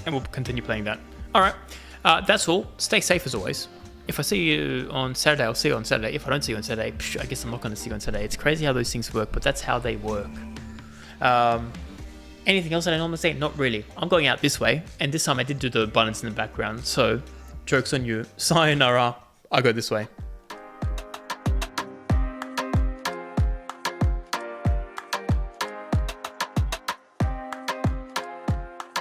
And we'll continue playing that. Alright. That's all. Stay safe as always. If I see you on Saturday, I'll see you on Saturday. If I don't see you on Saturday, I guess I'm not going to see you on Saturday. It's crazy how those things work, but that's how they work. Anything else that I normally say? Not really. I'm going out this way, and this time I did do the buttons in the background, so joke's on you. Sayonara. I go this way.